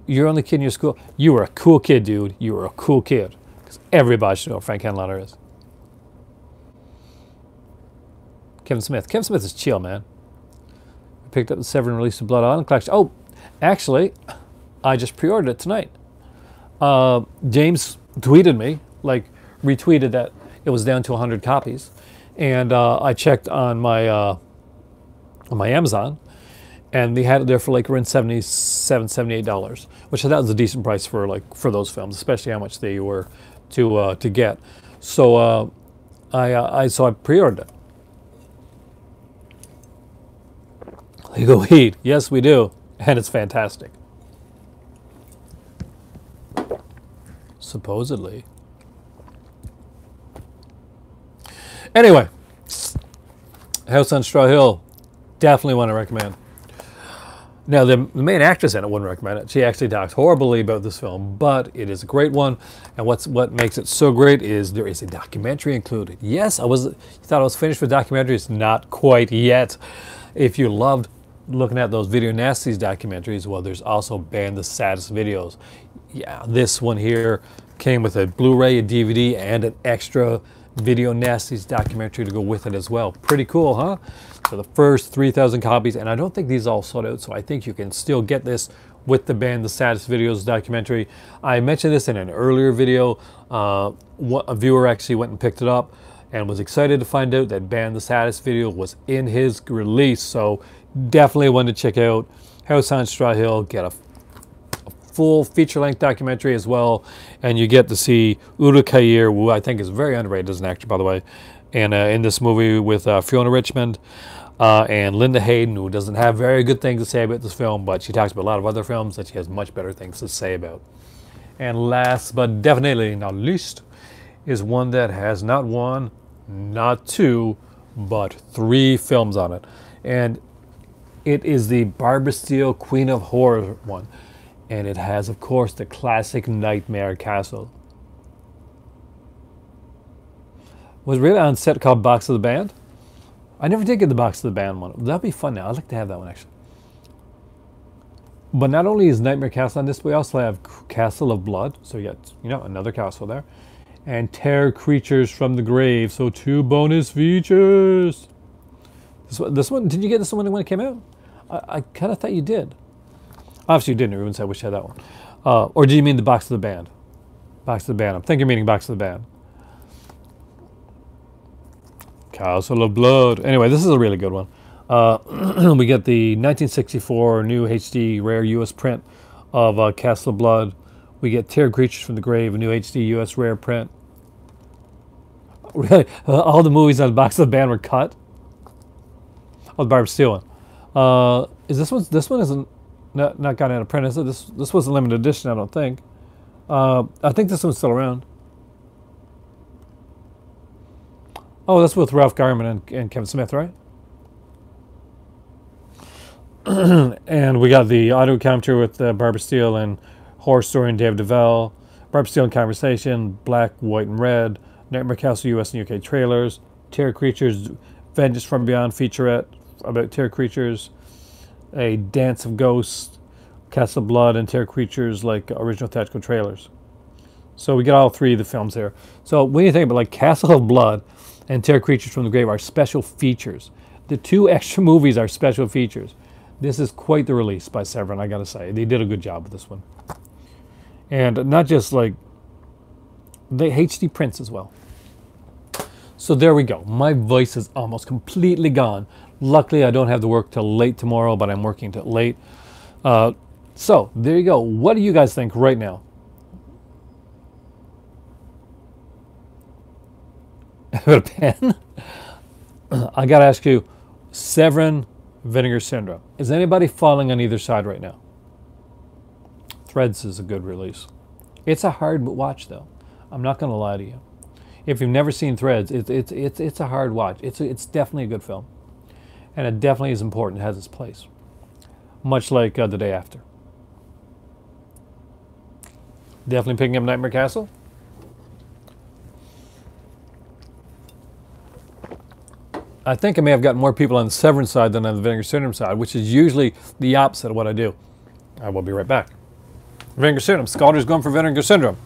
You're only kid in your school. You were a cool kid, dude. You were a cool kid. Everybody should know what Frank Henenlotter is. Kevin Smith. Kevin Smith is chill, man. I picked up the Severin release of Blood Island collection. Oh, actually, I just pre-ordered it tonight. James tweeted me, retweeted that it was down to 100 copies. And I checked on my Amazon, and they had it there for around $77, $78, which I thought was a decent price for those films, especially how much they were to get. So I pre-ordered it. Legal weed, yes we do, and it's fantastic. Supposedly. Anyway, House on Straw Hill, definitely want to recommend. Now, the main actress in it wouldn't recommend it. She actually talks horribly about this film, but it is a great one. And what makes it so great is there is a documentary included. Yes, you thought I was finished with documentaries. Not quite yet. If you loved looking at those Video Nasties documentaries, well, there's also Band the Saddest Videos. Yeah, this one here came with a Blu-ray, a DVD, and an extra Video Nasties documentary to go with it as well. Pretty cool, huh? So the first 3,000 copies, and I don't think these all sold out, so I think you can still get this with the band The Saddest Videos documentary. I mentioned this in an earlier video. A viewer actually went and picked it up and was excited to find out that Band The Saddest Video was in his release. So definitely one to check out. House on Straw Hill, get a full feature-length documentary as well, and you get to see Udo Kier, who I think is very underrated as an actor, by the way, and in this movie with Fiona Richmond and Linda Hayden, who doesn't have very good things to say about this film, but she talks about a lot of other films that she has much better things to say about. And last but definitely not least is one that has not one, not two, but 3 films on it, and it is the Barbara Steele Queen of Horror one. And it has, of course, the classic Nightmare Castle. Was it really on set called Box of the Band? I never did get the Box of the Band one. That'd be fun now. I'd like to have that one, actually. But not only is Nightmare Castle on this, we also have Castle of Blood. So you got, another castle there. And Terror Creatures from the Grave. So 2 bonus features. This one, did you get this one when it came out? I kind of thought you did. Obviously you didn't, everyone said I wish I had that one. Or do you mean the Box of the Band? Box of the Band. I'm thinking you're meaning Box of the Band. Castle of Blood. Anyway, this is a really good one. We get the 1964 new HD rare US print of Castle of Blood. We get Terror Creatures from the Grave, a new HD US rare print. Really? All the movies on the Box of the Band were cut? Oh, the Barbara Steele one. Is this one isn't not gotten out of print, is it? This wasn't limited edition, I don't think. I think this one's still around. Oh, that's with Ralph Garman and Kevin Smith, right? And we got the audio commentary with Barbara Steele and Horror Story and Dave DeVell. Barbara Steele in Conversation, Black, White, and Red. Nightmare Castle US and UK trailers. Terror Creatures, Vengeance from Beyond featurette about Terror Creatures. A Dance of Ghosts, Castle of Blood, and Terror Creatures, like original theatrical trailers. So we get all 3 of the films here. So when you think about like Castle of Blood and Terror Creatures from the Grave are special features. The 2 extra movies are special features. This is quite the release by Severin, I gotta say. They did a good job with this one. And not just like the HD prints as well. So there we go. My voice is almost completely gone. Luckily, I don't have to work till late tomorrow, but I'm working till late. So there you go. What do you guys think right now? A pen? I got to ask you, Severin, Vinegar Syndrome. Is anybody falling on either side right now? Threads is a good release. It's a hard watch, though. I'm not going to lie to you. If you've never seen Threads, it's a hard watch. It's definitely a good film. And it definitely is important. It has its place. Much like The Day After. Definitely picking up Nightmare Castle. I think I may have gotten more people on the Severin side than on the Vinegar Syndrome side, which is usually the opposite of what I do. I will be right back. Vinegar Syndrome. Scalder's going for Vinegar Syndrome.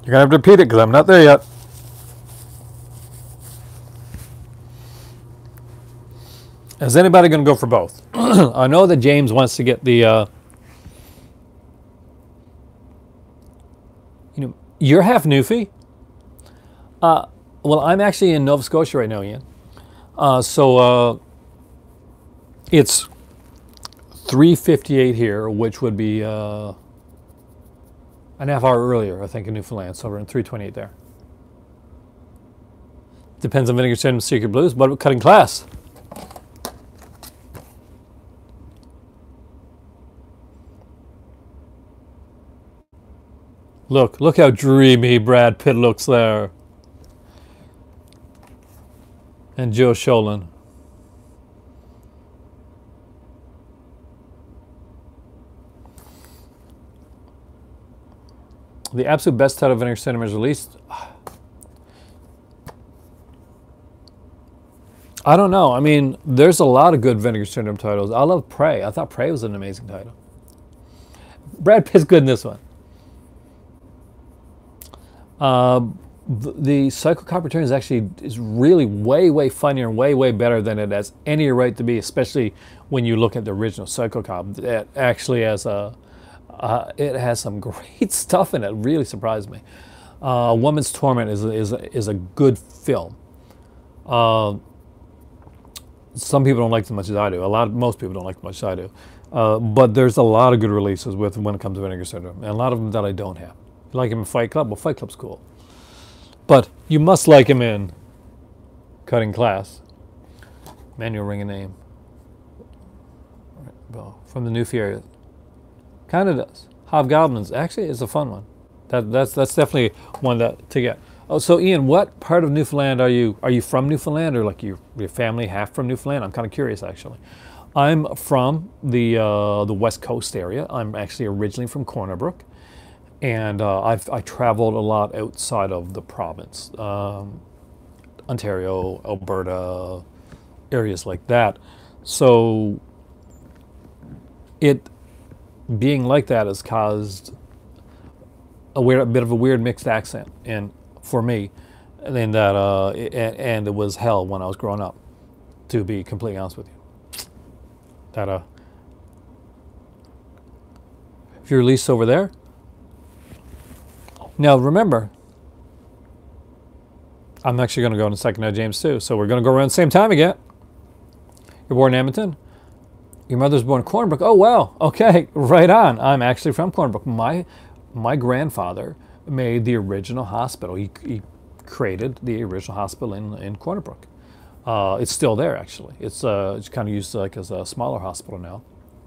You're going to have to repeat it because I'm not there yet. Is anybody going to go for both? I know that James wants to get the, you're half Newfie. Well, I'm actually in Nova Scotia right now, Ian. It's 3:58 here, which would be an half hour earlier, I think, in Newfoundland. So we're in 3:28 there. Depends on Vinegar Syndrome, Secret Blues, but cutting class. Look how dreamy Brad Pitt looks there. And Joe Sholin. The absolute best title of Vinegar Syndrome is released. I don't know. I mean, there's a lot of good Vinegar Syndrome titles. I love Prey. I thought Prey was an amazing title. Brad Pitt's good in this one. The Psycho Cop Return is really way funnier and way better than it has any right to be, especially when you look at the original Psycho Cop. It actually has it has some great stuff in it. It really surprised me. Woman's Torment is a good film. Some people don't like it as much as I do. Most people don't like it as much as I do. But there's a lot of good releases when it comes to Vinegar Syndrome, and a lot of them that I don't have. You like him in Fight Club? Well, Fight Club's cool. But you must like him in Cutting Class. Manual ring a name. Well, from the New Fury. Kind of does. Hobgoblins actually is a fun one. That's definitely one to get. Oh, so Ian, what part of Newfoundland are you? Are you from Newfoundland, or like your family half from Newfoundland? I'm kind of curious actually. I'm from the West Coast area. I'm actually originally from Corner Brook. And I traveled a lot outside of the province, Ontario, Alberta, areas like that. So it being like that has caused a bit of a weird mixed accent, and for me, and that and it was hell when I was growing up, to be completely honest with you. That if you're released over there. Now remember, I'm actually going to go in a second now, James, too. So we're going to go around the same time again. You're born in Edmonton. Your mother's born in Cornbrook. Oh, wow. Okay, right on. I'm actually from Cornbrook. My grandfather made the original hospital. He created the original hospital in Cornbrook. It's still there, actually. It's kind of used like as a smaller hospital now.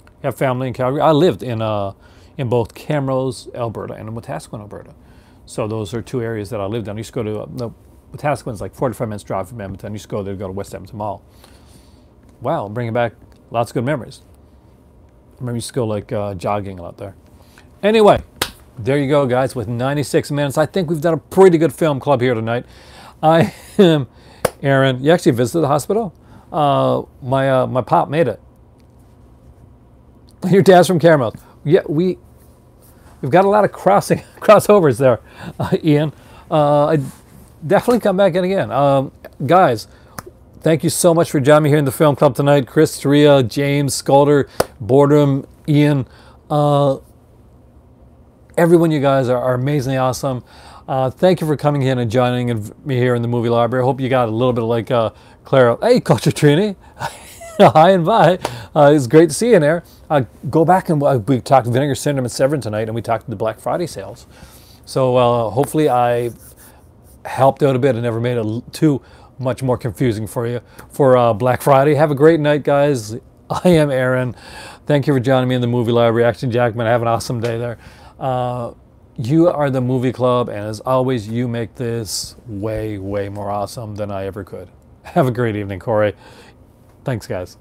You have family in Calgary. I lived in both Camrose, Alberta, and in Wetaskiwin, Alberta. So those are two areas that I lived in. I used to go to, Wetaskiwin's like 45 minutes drive from Edmonton. I used to go there to go to West Edmonton Mall. Wow, bringing back lots of good memories. I remember I used to go like jogging a lot there. Anyway, there you go, guys, with 96 minutes. I think we've done a pretty good film club here tonight. I am Aaron. You actually visited the hospital? My pop made it. Your dad's from Caramel. Yeah, we've got a lot of crossovers there, Ian. I definitely come back in again. Guys, thank you so much for joining me here in the film club tonight. Chris, Taria, James, Skalder, Boredom, Ian. Everyone, you guys are amazingly awesome. Thank you for coming in and joining me here in the movie library. I hope you got a little bit of like Clara. Hey, Culture Trini. Hi and bye. It's great to see you in there. Go back and we talked Vinegar Syndrome and Severin tonight, and we talked the Black Friday sales. So hopefully I helped out a bit and never made it too much more confusing for you for Black Friday. Have a great night, guys. I am Aaron. Thank you for joining me in the movie library. Action Jackman, have an awesome day there. You are the movie club, and as always, you make this way more awesome than I ever could. Have a great evening, Corey. Thanks, guys.